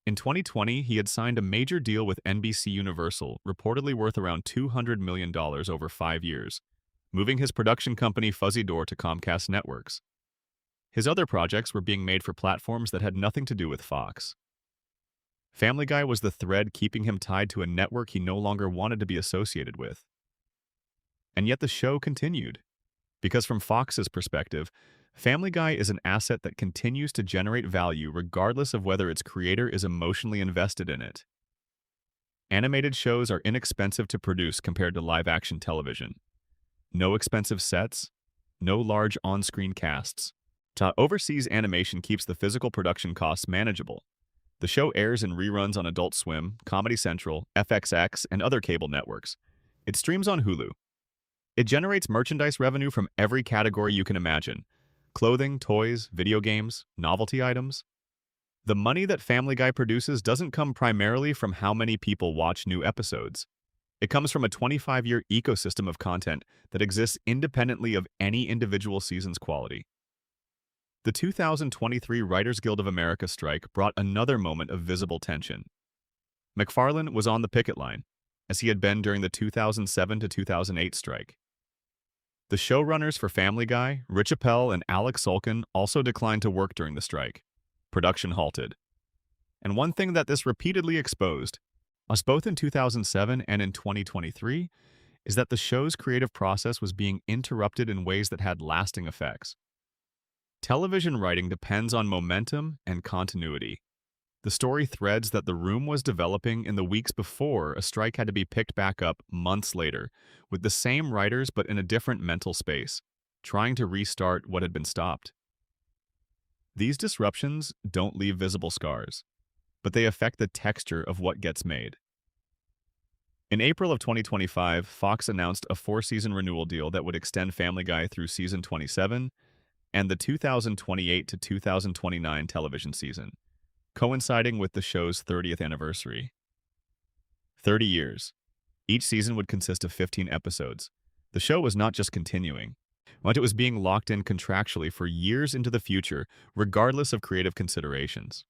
In 2020, he had signed a major deal with NBC Universal, reportedly worth around $200 million over 5 years, moving his production company Fuzzy Door to Comcast Networks. His other projects were being made for platforms that had nothing to do with Fox. Family Guy was the thread keeping him tied to a network he no longer wanted to be associated with. And yet the show continued, because from Fox's perspective, Family Guy is an asset that continues to generate value regardless of whether its creator is emotionally invested in it. Animated shows are inexpensive to produce compared to live-action television. No expensive sets, no large on-screen casts. Overseas animation keeps the physical production costs manageable. The show airs in reruns on Adult Swim, Comedy Central, FXX, and other cable networks. It streams on Hulu. It generates merchandise revenue from every category you can imagine: clothing, toys, video games, novelty items. The money that Family Guy produces doesn't come primarily from how many people watch new episodes. It comes from a 25-year ecosystem of content that exists independently of any individual season's quality. The 2023 Writers Guild of America strike brought another moment of visible tension. MacFarlane was on the picket line, as he had been during the 2007 to 2008 strike. The showrunners for Family Guy, Rich Appel and Alex Sulkin, also declined to work during the strike. Production halted. And one thing that this repeatedly exposed, us both in 2007 and in 2023, is that the show's creative process was being interrupted in ways that had lasting effects. Television writing depends on momentum and continuity. The story threads that the room was developing in the weeks before a strike had to be picked back up months later, with the same writers but in a different mental space, trying to restart what had been stopped. These disruptions don't leave visible scars, but they affect the texture of what gets made. In April of 2025, Fox announced a 4-season renewal deal that would extend Family Guy through season 27 and the 2028 to 2029 television season, coinciding with the show's 30th anniversary. 30 years. Each season would consist of 15 episodes. The show was not just continuing, but it was being locked in contractually for years into the future, regardless of creative considerations.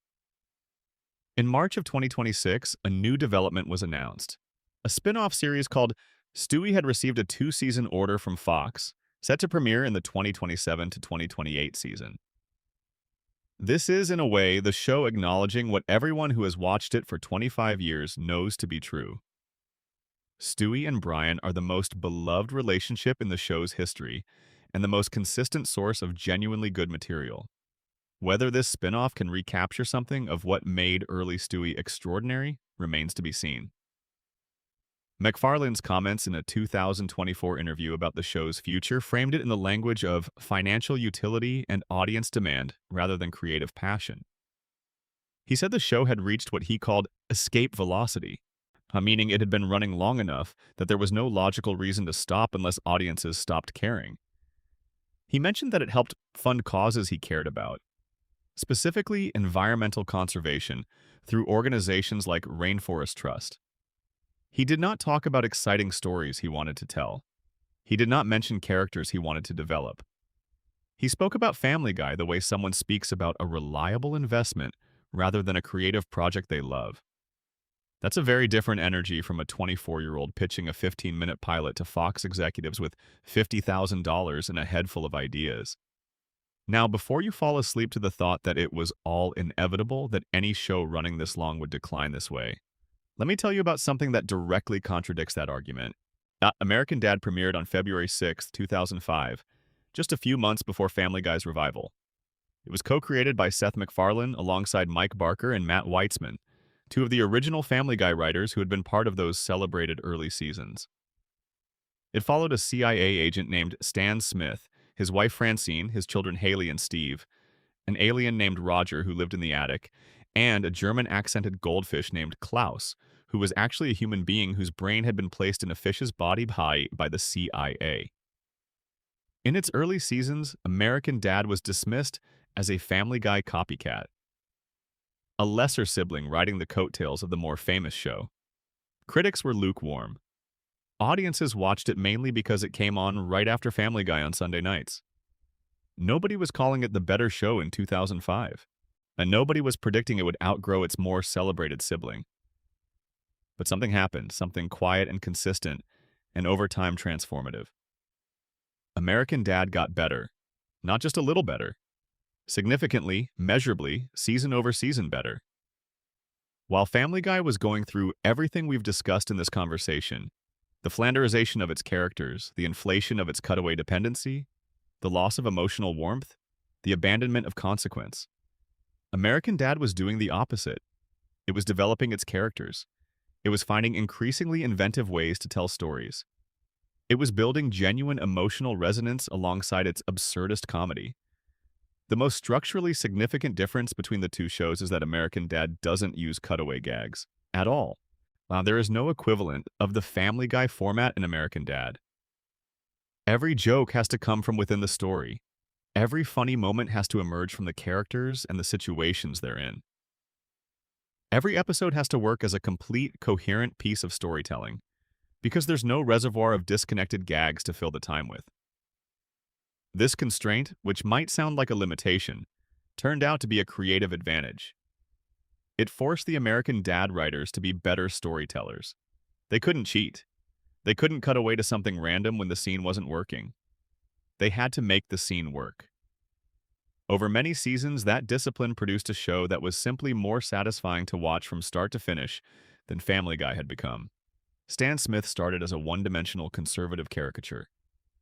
In March of 2026, a new development was announced. A spin-off series called Stewie had received a 2-season order from Fox, set to premiere in the 2027 to 2028 season. This is, in a way, the show acknowledging what everyone who has watched it for 25 years knows to be true. Stewie and Brian are the most beloved relationship in the show's history and the most consistent source of genuinely good material. Whether this spin-off can recapture something of what made early Stewie extraordinary remains to be seen. MacFarlane's comments in a 2024 interview about the show's future framed it in the language of financial utility and audience demand rather than creative passion. He said the show had reached what he called escape velocity, meaning it had been running long enough that there was no logical reason to stop unless audiences stopped caring. He mentioned that it helped fund causes he cared about, specifically environmental conservation through organizations like Rainforest Trust. He did not talk about exciting stories he wanted to tell. He did not mention characters he wanted to develop. He spoke about Family Guy the way someone speaks about a reliable investment rather than a creative project they love. That's a very different energy from a 24-year-old pitching a 15-minute pilot to Fox executives with $50,000 and a head full of ideas. Now, before you fall asleep to the thought that it was all inevitable that any show running this long would decline this way, let me tell you about something that directly contradicts that argument. American Dad premiered on February 6, 2005, just a few months before Family Guy's revival. It was co-created by Seth MacFarlane alongside Mike Barker and Matt Weitzman, two of the original Family Guy writers who had been part of those celebrated early seasons. It followed a CIA agent named Stan Smith, his wife Francine, his children Haley and Steve, an alien named Roger who lived in the attic, and a German-accented goldfish named Klaus, who was actually a human being whose brain had been placed in a fish's body by the CIA. In its early seasons, American Dad was dismissed as a Family Guy copycat, a lesser sibling riding the coattails of the more famous show. Critics were lukewarm. Audiences watched it mainly because it came on right after Family Guy on Sunday nights. Nobody was calling it the better show in 2005, and nobody was predicting it would outgrow its more celebrated sibling. But something happened, something quiet and consistent, and over time transformative. American Dad got better, not just a little better. Significantly, measurably, season over season better. While Family Guy was going through everything we've discussed in this conversation, the Flanderization of its characters, the inflation of its cutaway dependency, the loss of emotional warmth, the abandonment of consequence, American Dad was doing the opposite. It was developing its characters. It was finding increasingly inventive ways to tell stories. It was building genuine emotional resonance alongside its absurdist comedy. The most structurally significant difference between the two shows is that American Dad doesn't use cutaway gags at all. There is no equivalent of the Family Guy format in American Dad. Every joke has to come from within the story. Every funny moment has to emerge from the characters and the situations they're in. Every episode has to work as a complete, coherent piece of storytelling, because there's no reservoir of disconnected gags to fill the time with. This constraint, which might sound like a limitation, turned out to be a creative advantage. It forced the American Dad writers to be better storytellers. They couldn't cheat. They couldn't cut away to something random when the scene wasn't working. They had to make the scene work. Over many seasons, that discipline produced a show that was simply more satisfying to watch from start to finish than Family Guy had become. Stan Smith started as a one-dimensional conservative caricature.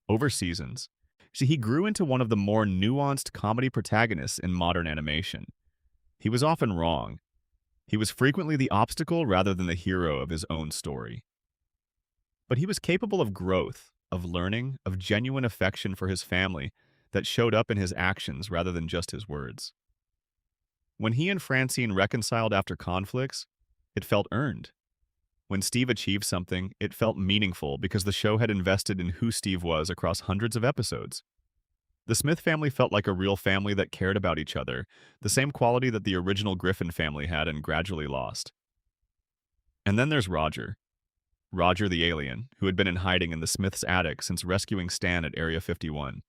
Over seasons, he grew into one of the more nuanced comedy protagonists in modern animation. He was often wrong. He was frequently the obstacle rather than the hero of his own story. But he was capable of growth, of learning, of genuine affection for his family that showed up in his actions rather than just his words. When he and Francine reconciled after conflicts, it felt earned. When Steve achieved something, it felt meaningful because the show had invested in who Steve was across hundreds of episodes. The Smith family felt like a real family that cared about each other, the same quality that the original Griffin family had and gradually lost. And then there's Roger. Roger the alien, who had been in hiding in the Smiths' attic since rescuing Stan at Area 51.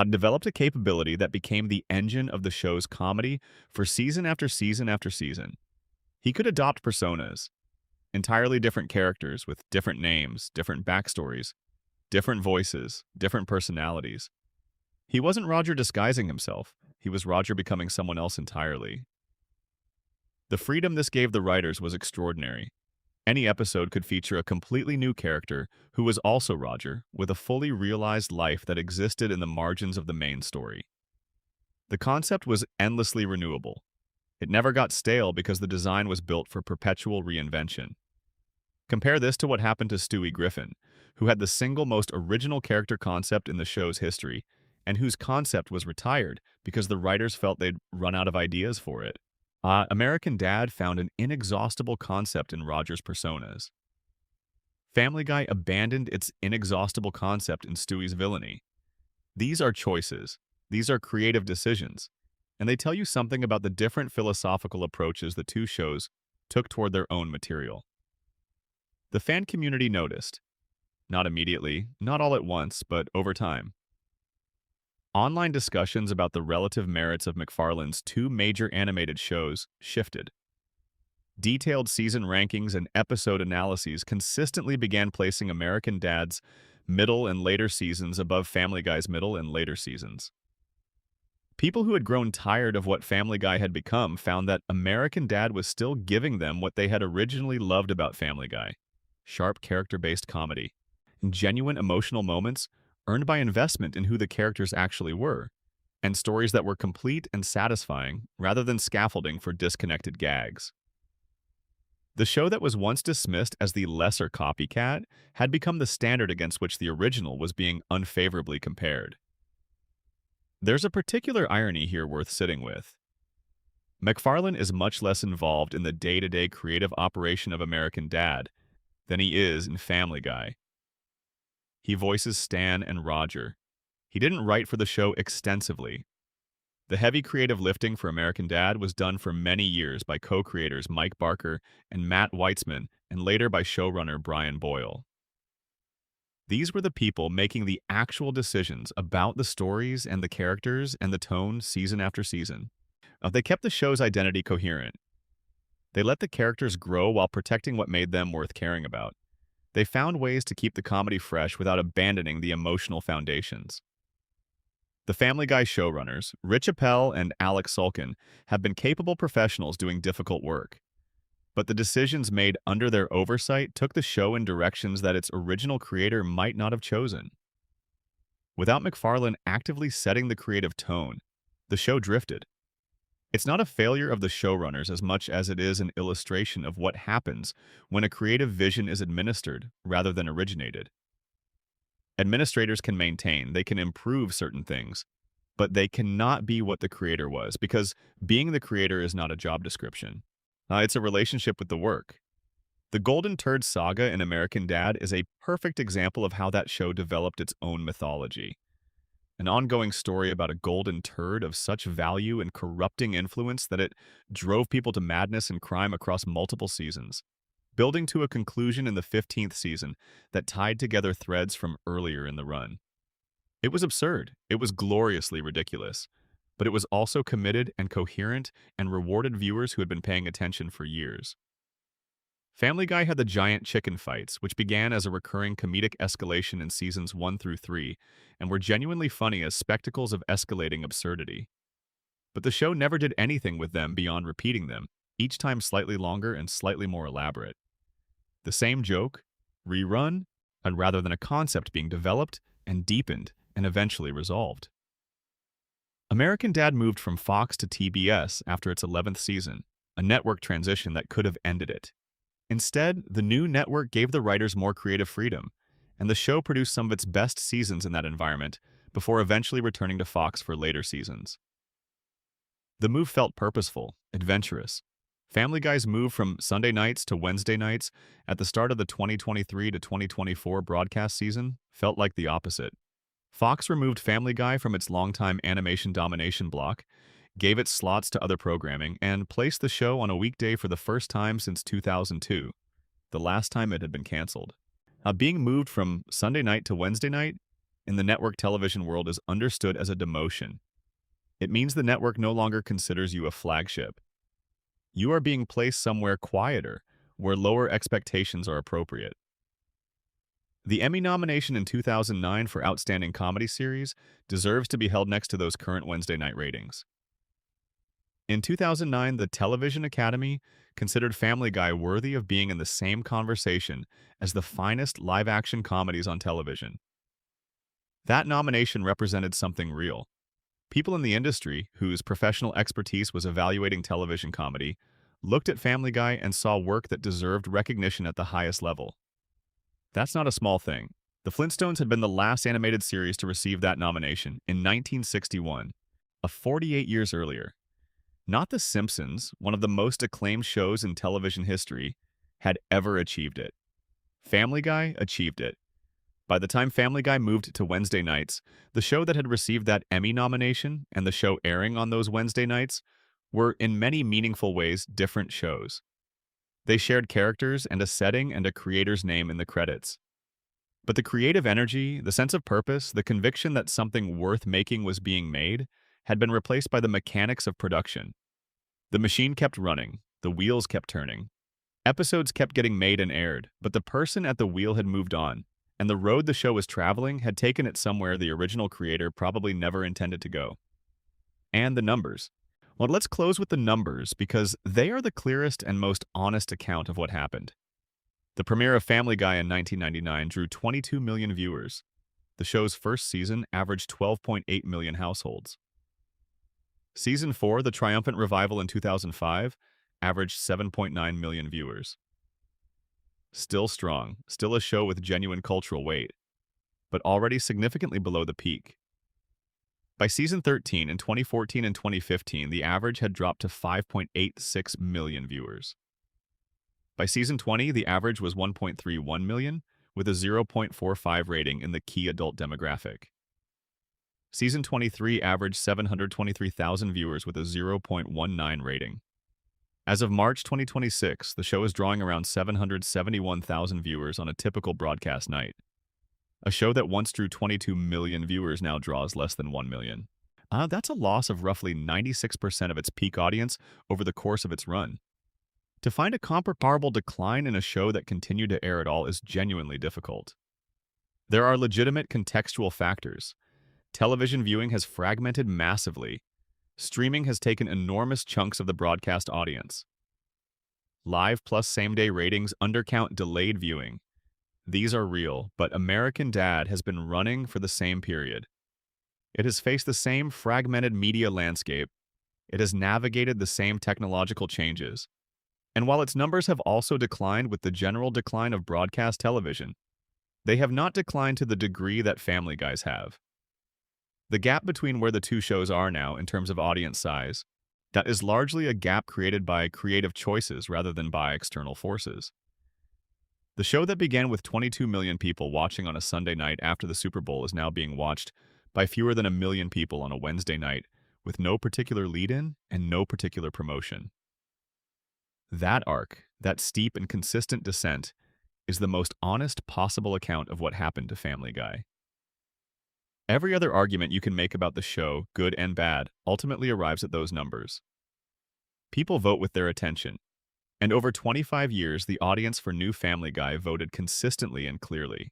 Developed a capability that became the engine of the show's comedy for season after season after season. He could adopt personas, entirely different characters with different names, different backstories, different voices, different personalities. He wasn't Roger disguising himself. He was Roger becoming someone else entirely. The freedom this gave the writers was extraordinary. Any episode could feature a completely new character who was also Roger, with a fully realized life that existed in the margins of the main story. The concept was endlessly renewable. It never got stale because the design was built for perpetual reinvention. Compare this to what happened to Stewie Griffin, who had the single most original character concept in the show's history, and whose concept was retired because the writers felt they'd run out of ideas for it. American Dad found an inexhaustible concept in Roger's personas. Family Guy abandoned its inexhaustible concept in Stewie's villainy. These are choices. These are creative decisions. And they tell you something about the different philosophical approaches the two shows took toward their own material. The fan community noticed. Not immediately, not all at once, but over time. Online discussions about the relative merits of MacFarlane's two major animated shows shifted. Detailed season rankings and episode analyses consistently began placing American Dad's middle and later seasons above Family Guy's middle and later seasons. People who had grown tired of what Family Guy had become found that American Dad was still giving them what they had originally loved about Family Guy: sharp character-based comedy, and genuine emotional moments earned by investment in who the characters actually were, and stories that were complete and satisfying rather than scaffolding for disconnected gags. The show that was once dismissed as the lesser copycat had become the standard against which the original was being unfavorably compared. There's a particular irony here worth sitting with. MacFarlane is much less involved in the day-to-day creative operation of American Dad than he is in Family Guy. He voices Stan and Roger. He didn't write for the show extensively. The heavy creative lifting for American Dad was done for many years by co-creators Mike Barker and Matt Weitzman, and later by showrunner Brian Boyle. These were the people making the actual decisions about the stories and the characters and the tone season after season. They kept the show's identity coherent. They let the characters grow while protecting what made them worth caring about. They found ways to keep the comedy fresh without abandoning the emotional foundations. The Family Guy showrunners, Rich Appel and Alex Sulkin, have been capable professionals doing difficult work. But the decisions made under their oversight took the show in directions that its original creator might not have chosen. Without MacFarlane actively setting the creative tone, the show drifted. It's not a failure of the showrunners as much as it is an illustration of what happens when a creative vision is administered rather than originated. Administrators can maintain, they can improve certain things, but they cannot be what the creator was because being the creator is not a job description. It's a relationship with the work. The Golden Turd Saga in American Dad is a perfect example of how that show developed its own mythology. An ongoing story about a golden turd of such value and corrupting influence that it drove people to madness and crime across multiple seasons, building to a conclusion in the 15th season that tied together threads from earlier in the run. It was absurd, it was gloriously ridiculous, but it was also committed and coherent and rewarded viewers who had been paying attention for years. Family Guy had the giant chicken fights, which began as a recurring comedic escalation in seasons 1 through 3, and were genuinely funny as spectacles of escalating absurdity. But the show never did anything with them beyond repeating them, each time slightly longer and slightly more elaborate. The same joke, rerun, and rather than a concept being developed and deepened and eventually resolved. American Dad moved from Fox to TBS after its 11th season, a network transition that could have ended it. Instead, the new network gave the writers more creative freedom, and the show produced some of its best seasons in that environment before eventually returning to Fox for later seasons. The move felt purposeful, adventurous. Family Guy's move from Sunday nights to Wednesday nights at the start of the 2023 to 2024 broadcast season felt like the opposite. Fox removed Family Guy from its longtime animation domination block, gave it slots to other programming, and placed the show on a weekday for the first time since 2002, the last time it had been canceled. Being moved from Sunday night to Wednesday night in the network television world is understood as a demotion. It means the network no longer considers you a flagship. You are being placed somewhere quieter, where lower expectations are appropriate. The Emmy nomination in 2009 for Outstanding Comedy Series deserves to be held next to those current Wednesday night ratings. In 2009, the Television Academy considered Family Guy worthy of being in the same conversation as the finest live-action comedies on television. That nomination represented something real. People in the industry, whose professional expertise was evaluating television comedy, looked at Family Guy and saw work that deserved recognition at the highest level. That's not a small thing. The Flintstones had been the last animated series to receive that nomination in 1961, 48 years earlier. Not The Simpsons, one of the most acclaimed shows in television history, had ever achieved it. Family Guy achieved it. By the time Family Guy moved to Wednesday nights, the show that had received that Emmy nomination and the show airing on those Wednesday nights were in many meaningful ways different shows. They shared characters and a setting and a creator's name in the credits. But the creative energy, the sense of purpose, the conviction that something worth making was being made, had been replaced by the mechanics of production. The machine kept running, the wheels kept turning. Episodes kept getting made and aired, but the person at the wheel had moved on, and the road the show was traveling had taken it somewhere the original creator probably never intended to go. And the numbers. Well, let's close with the numbers because they are the clearest and most honest account of what happened. The premiere of Family Guy in 1999 drew 22 million viewers. The show's first season averaged 12.8 million households. Season 4, the triumphant revival in 2005, averaged 7.9 million viewers. Still strong, still a show with genuine cultural weight, but already significantly below the peak. By season 13 in 2014 and 2015, the average had dropped to 5.86 million viewers. By season 20, the average was 1.31 million, with a 0.45 rating in the key adult demographic. Season 23 averaged 723,000 viewers with a 0.19 rating. As of March 2026, the show is drawing around 771,000 viewers on a typical broadcast night. A show that once drew 22 million viewers now draws less than 1 million. That's a loss of roughly 96% of its peak audience over the course of its run. To find a comparable decline in a show that continued to air at all is genuinely difficult. There are legitimate contextual factors. Television viewing has fragmented massively. Streaming has taken enormous chunks of the broadcast audience. Live plus same-day ratings undercount delayed viewing. These are real, but American Dad has been running for the same period. It has faced the same fragmented media landscape, It has navigated the same technological changes. And while its numbers have also declined with the general decline of broadcast television, they have not declined to the degree that Family Guys have. The gap between where the two shows are now in terms of audience size, that is largely a gap created by creative choices rather than by external forces. The show that began with 22 million people watching on a Sunday night after the Super Bowl is now being watched by fewer than a million people on a Wednesday night with no particular lead-in and no particular promotion. That arc, that steep and consistent descent, is the most honest possible account of what happened to Family Guy. Every other argument you can make about the show, good and bad, ultimately arrives at those numbers. People vote with their attention, and over 25 years, the audience for New Family Guy voted consistently and clearly.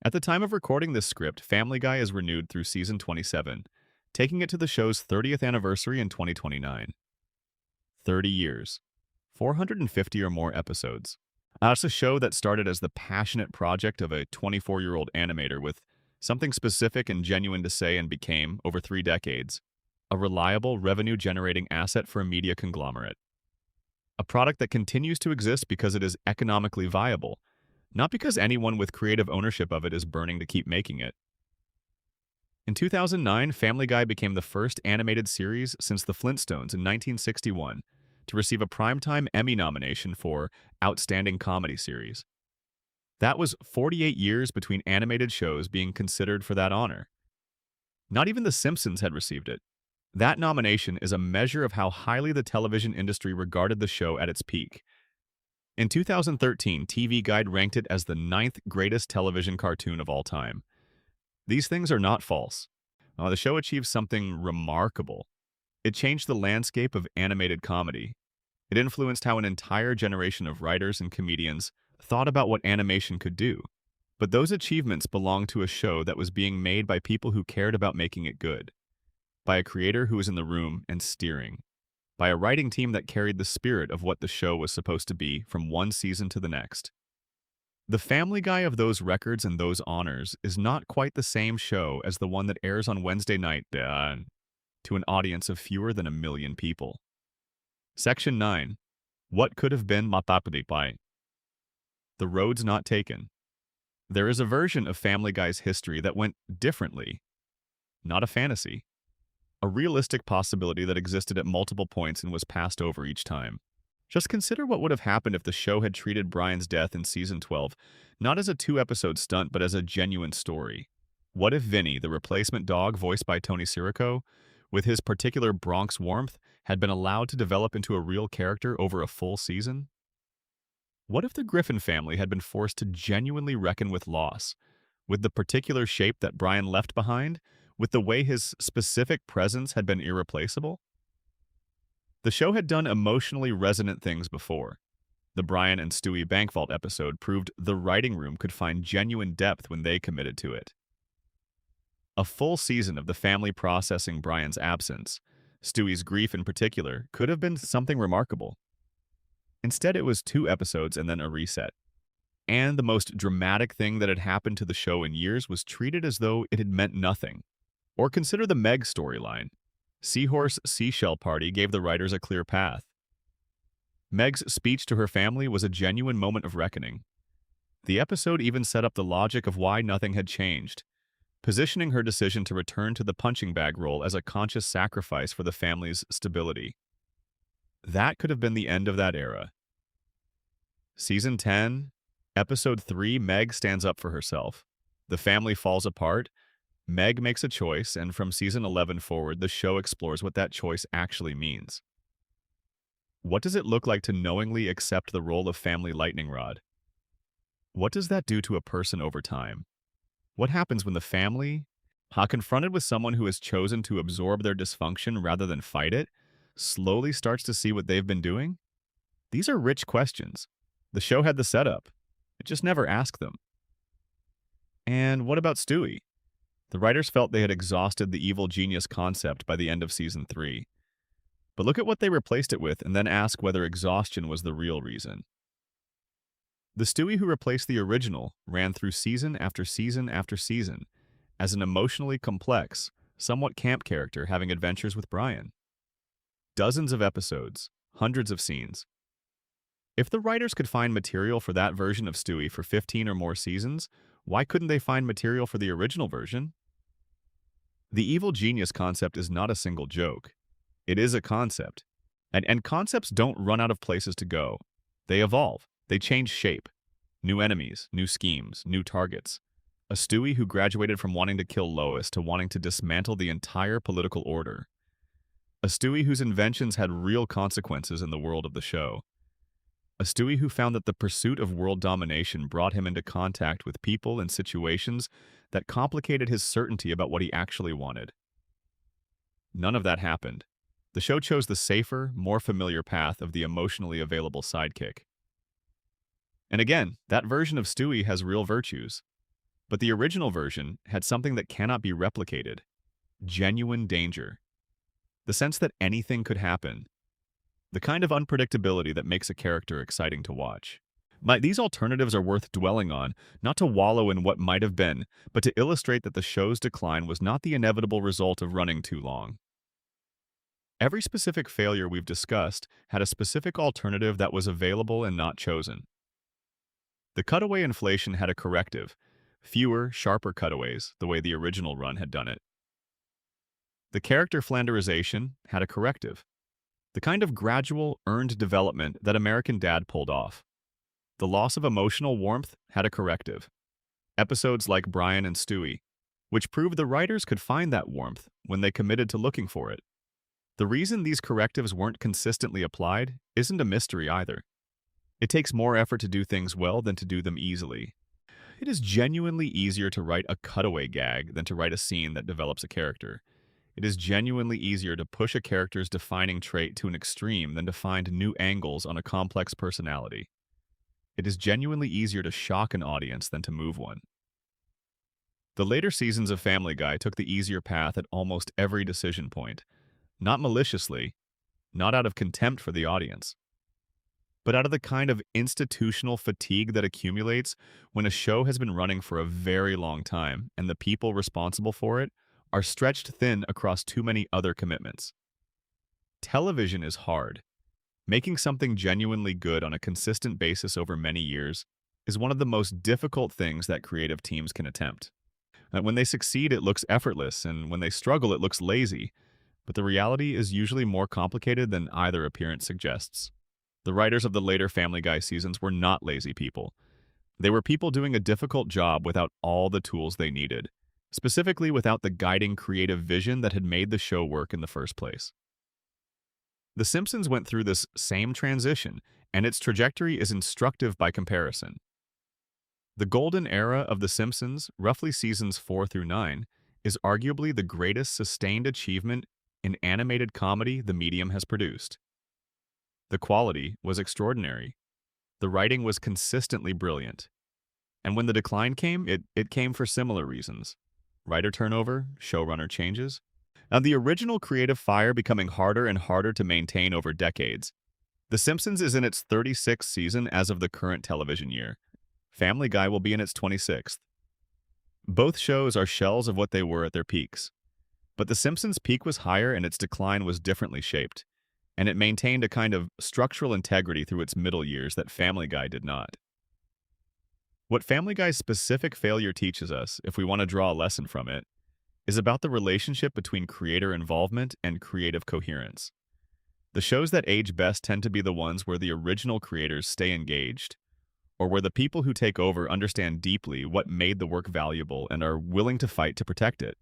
At the time of recording this script, Family Guy is renewed through season 27, taking it to the show's 30th anniversary in 2029. 30 years. 450 or more episodes. It's a show that started as the passionate project of a 24-year-old animator with something specific and genuine to say and became, over 3 decades, a reliable revenue-generating asset for a media conglomerate. A product that continues to exist because it is economically viable, not because anyone with creative ownership of it is burning to keep making it. In 2009, Family Guy became the first animated series since The Flintstones in 1961 to receive a Primetime Emmy nomination for Outstanding Comedy Series. That was 48 years between animated shows being considered for that honor. Not even The Simpsons had received it. That nomination is a measure of how highly the television industry regarded the show at its peak. In 2013, TV Guide ranked it as the 9th greatest television cartoon of all time. These things are not false. The show achieved something remarkable. It changed the landscape of animated comedy. It influenced how an entire generation of writers and comedians thought about what animation could do. But those achievements belonged to a show that was being made by people who cared about making it good. By a creator who was in the room and steering. By a writing team that carried the spirit of what the show was supposed to be from one season to the next. The Family Guy of those records and those honors is not quite the same show as the one that airs on Wednesday night to an audience of fewer than a million people. Section 9. What could have been Matapaday? The roads not taken. There is a version of Family Guy's history that went differently. Not a fantasy. A realistic possibility that existed at multiple points and was passed over each time. Just consider what would have happened if the show had treated Brian's death in season 12 not as a 2-episode stunt but as a genuine story. What if Vinny, the replacement dog voiced by Tony Sirico, with his particular Bronx warmth, had been allowed to develop into a real character over a full season? What if the Griffin family had been forced to genuinely reckon with loss, with the particular shape that Brian left behind, with the way his specific presence had been irreplaceable? The show had done emotionally resonant things before. The Brian and Stewie bank vault episode proved the writing room could find genuine depth when they committed to it. A full season of the family processing Brian's absence, Stewie's grief in particular, could have been something remarkable. Instead, it was 2 episodes and then a reset. And the most dramatic thing that had happened to the show in years was treated as though it had meant nothing. Or consider the Meg storyline. Seahorse Seashell Party gave the writers a clear path. Meg's speech to her family was a genuine moment of reckoning. The episode even set up the logic of why nothing had changed, positioning her decision to return to the punching bag role as a conscious sacrifice for the family's stability. That could have been the end of that era. Season 10, Episode 3, Meg stands up for herself. The family falls apart. Meg makes a choice, and from season 11 forward, the show explores what that choice actually means. What does it look like to knowingly accept the role of family lightning rod? What does that do to a person over time? What happens when the family, confronted with someone who has chosen to absorb their dysfunction rather than fight it, slowly starts to see what they've been doing? These are rich questions. The show had the setup. It just never asked them. And what about Stewie? The writers felt they had exhausted the evil genius concept by the end of season 3. But look at what they replaced it with and then ask whether exhaustion was the real reason. The Stewie who replaced the original ran through season after season after season as an emotionally complex, somewhat camp character having adventures with Brian. Dozens of episodes, hundreds of scenes. If the writers could find material for that version of Stewie for 15 or more seasons, why couldn't they find material for the original version? The evil genius concept is not a single joke. It is a concept. And concepts don't run out of places to go. They evolve. They change shape. New enemies, new schemes, new targets. A Stewie who graduated from wanting to kill Lois to wanting to dismantle the entire political order. A Stewie whose inventions had real consequences in the world of the show. A Stewie who found that the pursuit of world domination brought him into contact with people and situations that complicated his certainty about what he actually wanted. None of that happened. The show chose the safer, more familiar path of the emotionally available sidekick. And again, that version of Stewie has real virtues. But the original version had something that cannot be replicated. Genuine danger. The sense that anything could happen. The kind of unpredictability that makes a character exciting to watch. These alternatives are worth dwelling on, not to wallow in what might have been, but to illustrate that the show's decline was not the inevitable result of running too long. Every specific failure we've discussed had a specific alternative that was available and not chosen. The cutaway inflation had a corrective. Fewer, sharper cutaways, the way the original run had done it. The character Flanderization had a corrective. The kind of gradual, earned development that American Dad pulled off. The loss of emotional warmth had a corrective. Episodes like Brian and Stewie, which proved the writers could find that warmth when they committed to looking for it. The reason these correctives weren't consistently applied isn't a mystery either. It takes more effort to do things well than to do them easily. It is genuinely easier to write a cutaway gag than to write a scene that develops a character. It is genuinely easier to push a character's defining trait to an extreme than to find new angles on a complex personality. It is genuinely easier to shock an audience than to move one. The later seasons of Family Guy took the easier path at almost every decision point. Not maliciously, not out of contempt for the audience, but out of the kind of institutional fatigue that accumulates when a show has been running for a very long time and the people responsible for it are stretched thin across too many other commitments. Television is hard. Making something genuinely good on a consistent basis over many years is one of the most difficult things that creative teams can attempt. When they succeed, it looks effortless, and when they struggle, it looks lazy. But the reality is usually more complicated than either appearance suggests. The writers of the later Family Guy seasons were not lazy people. They were people doing a difficult job without all the tools they needed, specifically without the guiding creative vision that had made the show work in the first place. The Simpsons went through this same transition, and its trajectory is instructive by comparison. The golden era of The Simpsons, roughly seasons 4 through 9, is arguably the greatest sustained achievement in animated comedy the medium has produced. The quality was extraordinary. The writing was consistently brilliant. And when the decline came, it came for similar reasons. Writer turnover, showrunner changes. Now, the original creative fire becoming harder and harder to maintain over decades. The Simpsons is in its 36th season as of the current television year. Family Guy will be in its 26th. Both shows are shells of what they were at their peaks. But The Simpsons' peak was higher and its decline was differently shaped, and it maintained a kind of structural integrity through its middle years that Family Guy did not. What Family Guy's specific failure teaches us, if we want to draw a lesson from it, is about the relationship between creator involvement and creative coherence. The shows that age best tend to be the ones where the original creators stay engaged, or where the people who take over understand deeply what made the work valuable and are willing to fight to protect it.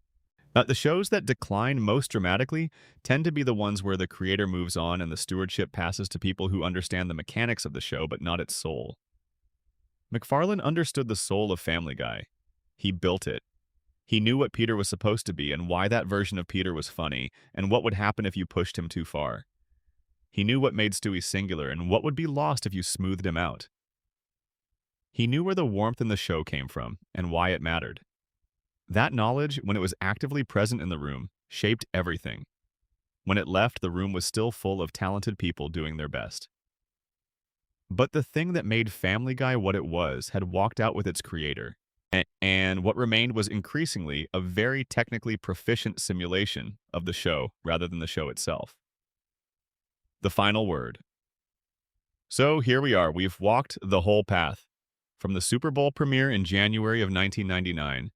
The shows that decline most dramatically tend to be the ones where the creator moves on and the stewardship passes to people who understand the mechanics of the show but not its soul. MacFarlane understood the soul of Family Guy. He built it. He knew what Peter was supposed to be and why that version of Peter was funny and what would happen if you pushed him too far. He knew what made Stewie singular and what would be lost if you smoothed him out. He knew where the warmth in the show came from and why it mattered. That knowledge, when it was actively present in the room, shaped everything. When it left, the room was still full of talented people doing their best. But the thing that made Family Guy what it was had walked out with its creator, and what remained was increasingly a very technically proficient simulation of the show rather than the show itself. The final word. So here we are. We've walked the whole path. From the Super Bowl premiere in January of 1999,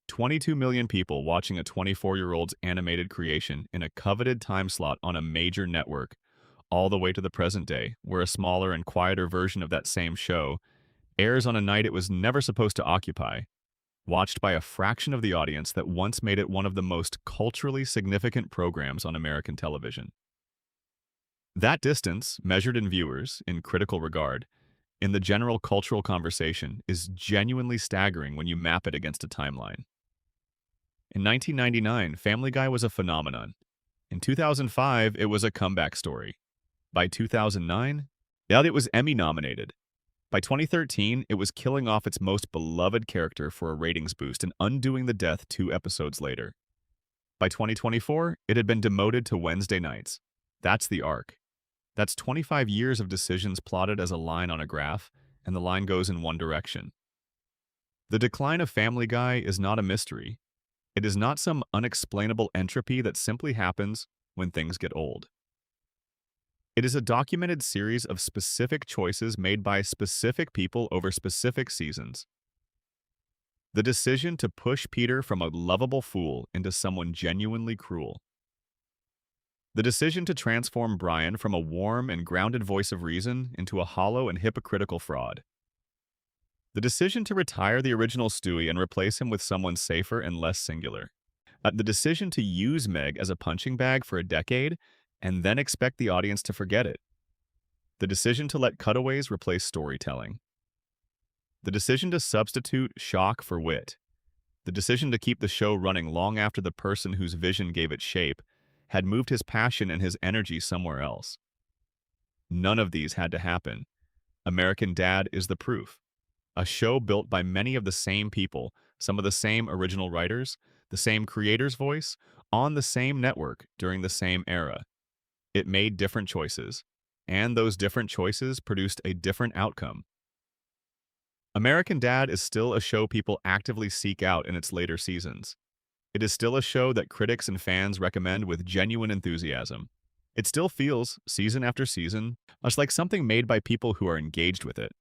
22 million people watching a 24-year-old's animated creation in a coveted time slot on a major network, all the way to the present day, where a smaller and quieter version of that same show airs on a night it was never supposed to occupy, watched by a fraction of the audience that once made it one of the most culturally significant programs on American television. That distance, measured in viewers, in critical regard, in the general cultural conversation, is genuinely staggering when you map it against a timeline. In 1999, Family Guy was a phenomenon. In 2005, it was a comeback story. By 2009, yeah, it was Emmy nominated. By 2013, it was killing off its most beloved character for a ratings boost and undoing the death 2 episodes later. By 2024, it had been demoted to Wednesday nights. That's the arc. That's 25 years of decisions plotted as a line on a graph, and the line goes in one direction. The decline of Family Guy is not a mystery. It is not some unexplainable entropy that simply happens when things get old. It is a documented series of specific choices made by specific people over specific seasons. The decision to push Peter from a lovable fool into someone genuinely cruel. The decision to transform Brian from a warm and grounded voice of reason into a hollow and hypocritical fraud. The decision to retire the original Stewie and replace him with someone safer and less singular. The decision to use Meg as a punching bag for a decade and then expect the audience to forget it. The decision to let cutaways replace storytelling. The decision to substitute shock for wit. The decision to keep the show running long after the person whose vision gave it shape had moved his passion and his energy somewhere else. None of these had to happen. American Dad is the proof. A show built by many of the same people, some of the same original writers, the same creator's voice, on the same network during the same era. It made different choices, and those different choices produced a different outcome. American Dad is still a show people actively seek out in its later seasons. It is still a show that critics and fans recommend with genuine enthusiasm. It still feels, season after season, much like something made by people who are engaged with it.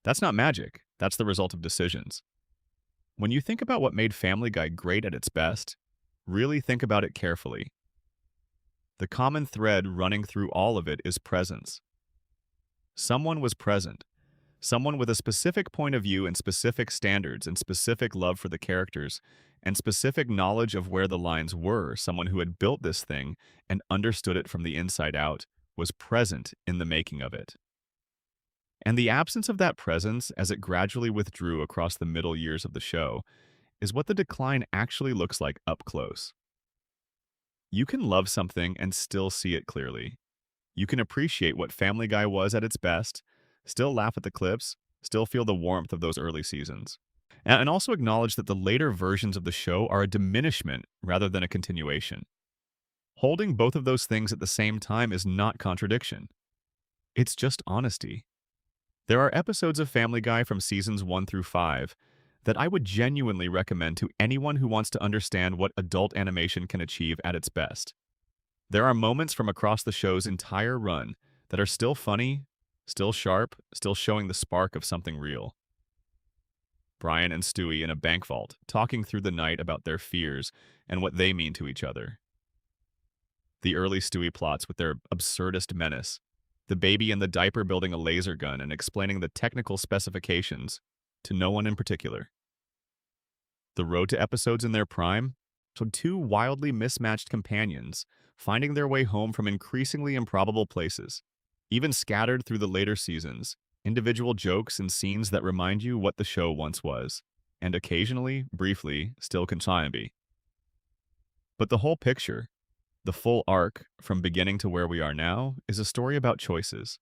That's not magic, that's the result of decisions. When you think about what made Family Guy great at its best, really think about it carefully. The common thread running through all of it is presence. Someone was present. Someone with a specific point of view and specific standards and specific love for the characters and specific knowledge of where the lines were, someone who had built this thing and understood it from the inside out, was present in the making of it. And the absence of that presence, as it gradually withdrew across the middle years of the show, is what the decline actually looks like up close. You can love something and still see it clearly. You can appreciate what Family Guy was at its best, still laugh at the clips, still feel the warmth of those early seasons. And also acknowledge that the later versions of the show are a diminishment rather than a continuation. Holding both of those things at the same time is not contradiction. It's just honesty. There are episodes of Family Guy from seasons 1 through 5 that I would genuinely recommend to anyone who wants to understand what adult animation can achieve at its best. There are moments from across the show's entire run that are still funny, still sharp, still showing the spark of something real. Brian and Stewie in a bank vault, talking through the night about their fears and what they mean to each other. The early Stewie plots with their absurdist menace. The baby in the diaper building a laser gun and explaining the technical specifications to no one in particular. The road to episodes in their prime, so 2 wildly mismatched companions finding their way home from increasingly improbable places, even scattered through the later seasons, individual jokes and scenes that remind you what the show once was, and occasionally, briefly, still can be. But the whole picture, the full arc, from beginning to where we are now, is a story about choices.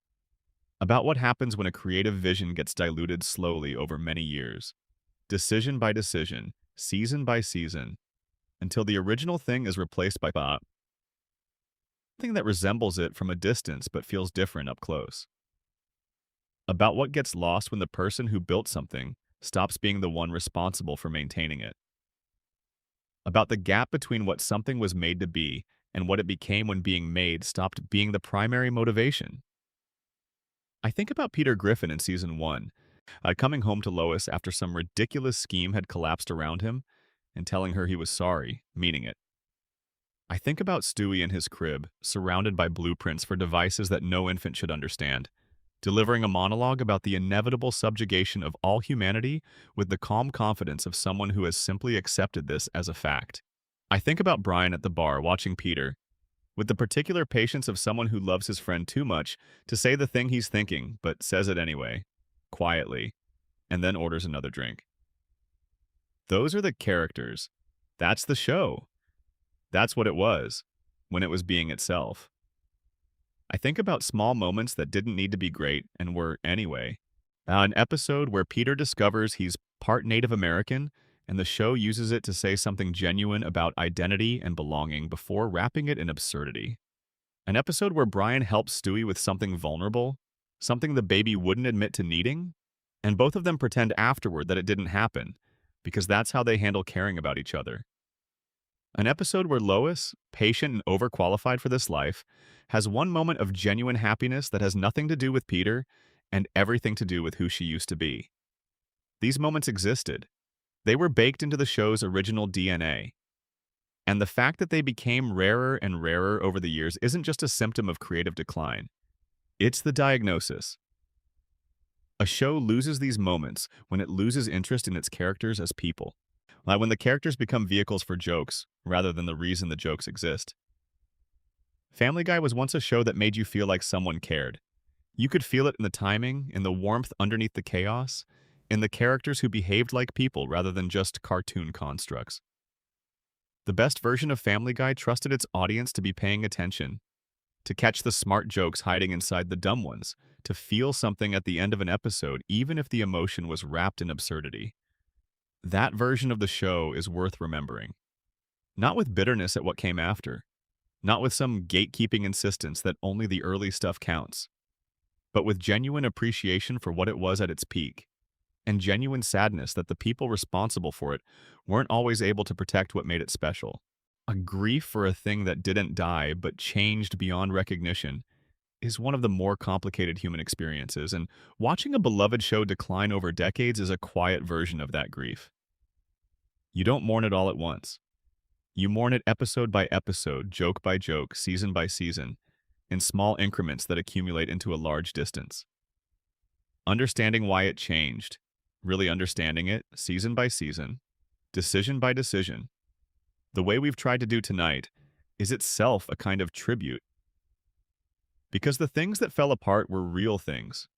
About what happens when a creative vision gets diluted slowly over many years, decision by decision, season by season, until the original thing is replaced by something that resembles it from a distance but feels different up close. About what gets lost when the person who built something stops being the one responsible for maintaining it. About the gap between what something was made to be and what it became when being made stopped being the primary motivation. I think about Peter Griffin in season 1, coming home to Lois after some ridiculous scheme had collapsed around him and telling her he was sorry, meaning it. I think about Stewie in his crib, surrounded by blueprints for devices that no infant should understand, delivering a monologue about the inevitable subjugation of all humanity with the calm confidence of someone who has simply accepted this as a fact. I think about Brian at the bar watching Peter, with the particular patience of someone who loves his friend too much to say the thing he's thinking, but says it anyway, quietly, and then orders another drink. Those are the characters. That's the show. That's what it was, when it was being itself. I think about small moments that didn't need to be great and were anyway. An episode where Peter discovers he's part Native American, and the show uses it to say something genuine about identity and belonging before wrapping it in absurdity. An episode where Brian helps Stewie with something vulnerable, something the baby wouldn't admit to needing, and both of them pretend afterward that it didn't happen, because that's how they handle caring about each other. An episode where Lois, patient and overqualified for this life, has one moment of genuine happiness that has nothing to do with Peter and everything to do with who she used to be. These moments existed. They were baked into the show's original DNA. And the fact that they became rarer and rarer over the years isn't just a symptom of creative decline. It's the diagnosis. A show loses these moments when it loses interest in its characters as people. Like when the characters become vehicles for jokes, rather than the reason the jokes exist. Family Guy was once a show that made you feel like someone cared. You could feel it in the timing, in the warmth underneath the chaos, in the characters who behaved like people rather than just cartoon constructs. The best version of Family Guy trusted its audience to be paying attention, to catch the smart jokes hiding inside the dumb ones, to feel something at the end of an episode even if the emotion was wrapped in absurdity. That version of the show is worth remembering. Not with bitterness at what came after, not with some gatekeeping insistence that only the early stuff counts, but with genuine appreciation for what it was at its peak, and genuine sadness that the people responsible for it weren't always able to protect what made it special. A grief for a thing that didn't die but changed beyond recognition is one of the more complicated human experiences, and watching a beloved show decline over decades is a quiet version of that grief. You don't mourn it all at once. You mourn it episode by episode, joke by joke, season by season, in small increments that accumulate into a large distance. Understanding why it changed, really understanding it, season by season, decision by decision, the way we've tried to do tonight, is itself a kind of tribute. Because the things that fell apart were real things.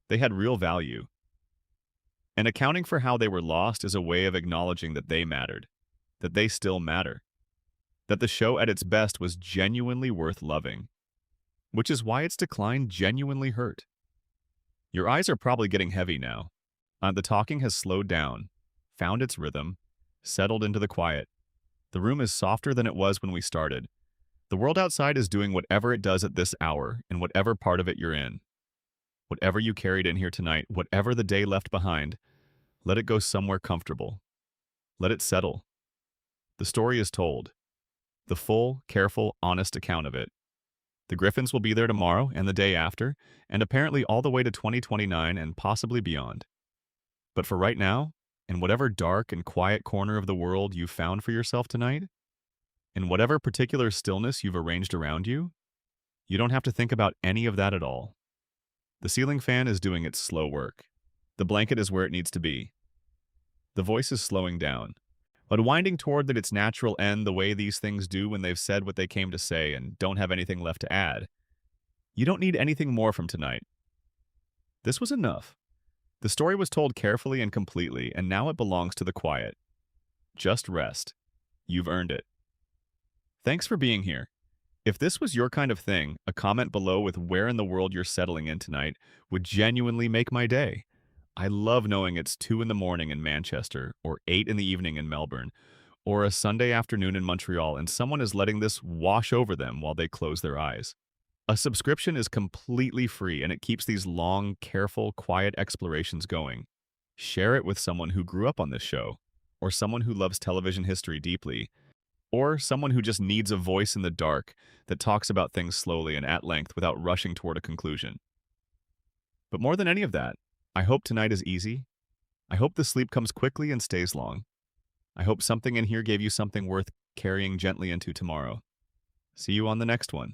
They had real value. And accounting for how they were lost is a way of acknowledging that they mattered, that they still matter, that the show at its best was genuinely worth loving, which is why its decline genuinely hurt. Your eyes are probably getting heavy now. The talking has slowed down, found its rhythm, settled into the quiet. The room is softer than it was when we started. The world outside is doing whatever it does at this hour in whatever part of it you're in. Whatever you carried in here tonight, whatever the day left behind, let it go somewhere comfortable. Let it settle. The story is told. The full, careful, honest account of it. The Griffins will be there tomorrow and the day after, and apparently all the way to 2029 and possibly beyond. But for right now, in whatever dark and quiet corner of the world you've found for yourself tonight, in whatever particular stillness you've arranged around you, you don't have to think about any of that at all. The ceiling fan is doing its slow work. The blanket is where it needs to be. The voice is slowing down, but winding toward its natural end the way these things do when they've said what they came to say and don't have anything left to add. You don't need anything more from tonight. This was enough. The story was told carefully and completely, and now it belongs to the quiet. Just rest. You've earned it. Thanks for being here. If this was your kind of thing, a comment below with where in the world you're settling in tonight would genuinely make my day. I love knowing it's 2 in the morning in Manchester, or 8 in the evening in Melbourne, or a Sunday afternoon in Montreal, and someone is letting this wash over them while they close their eyes. A subscription is completely free, and it keeps these long, careful, quiet explorations going. Share it with someone who grew up on this show, or someone who loves television history deeply, or someone who just needs a voice in the dark that talks about things slowly and at length without rushing toward a conclusion. But more than any of that, I hope tonight is easy. I hope the sleep comes quickly and stays long. I hope something in here gave you something worth carrying gently into tomorrow. See you on the next one.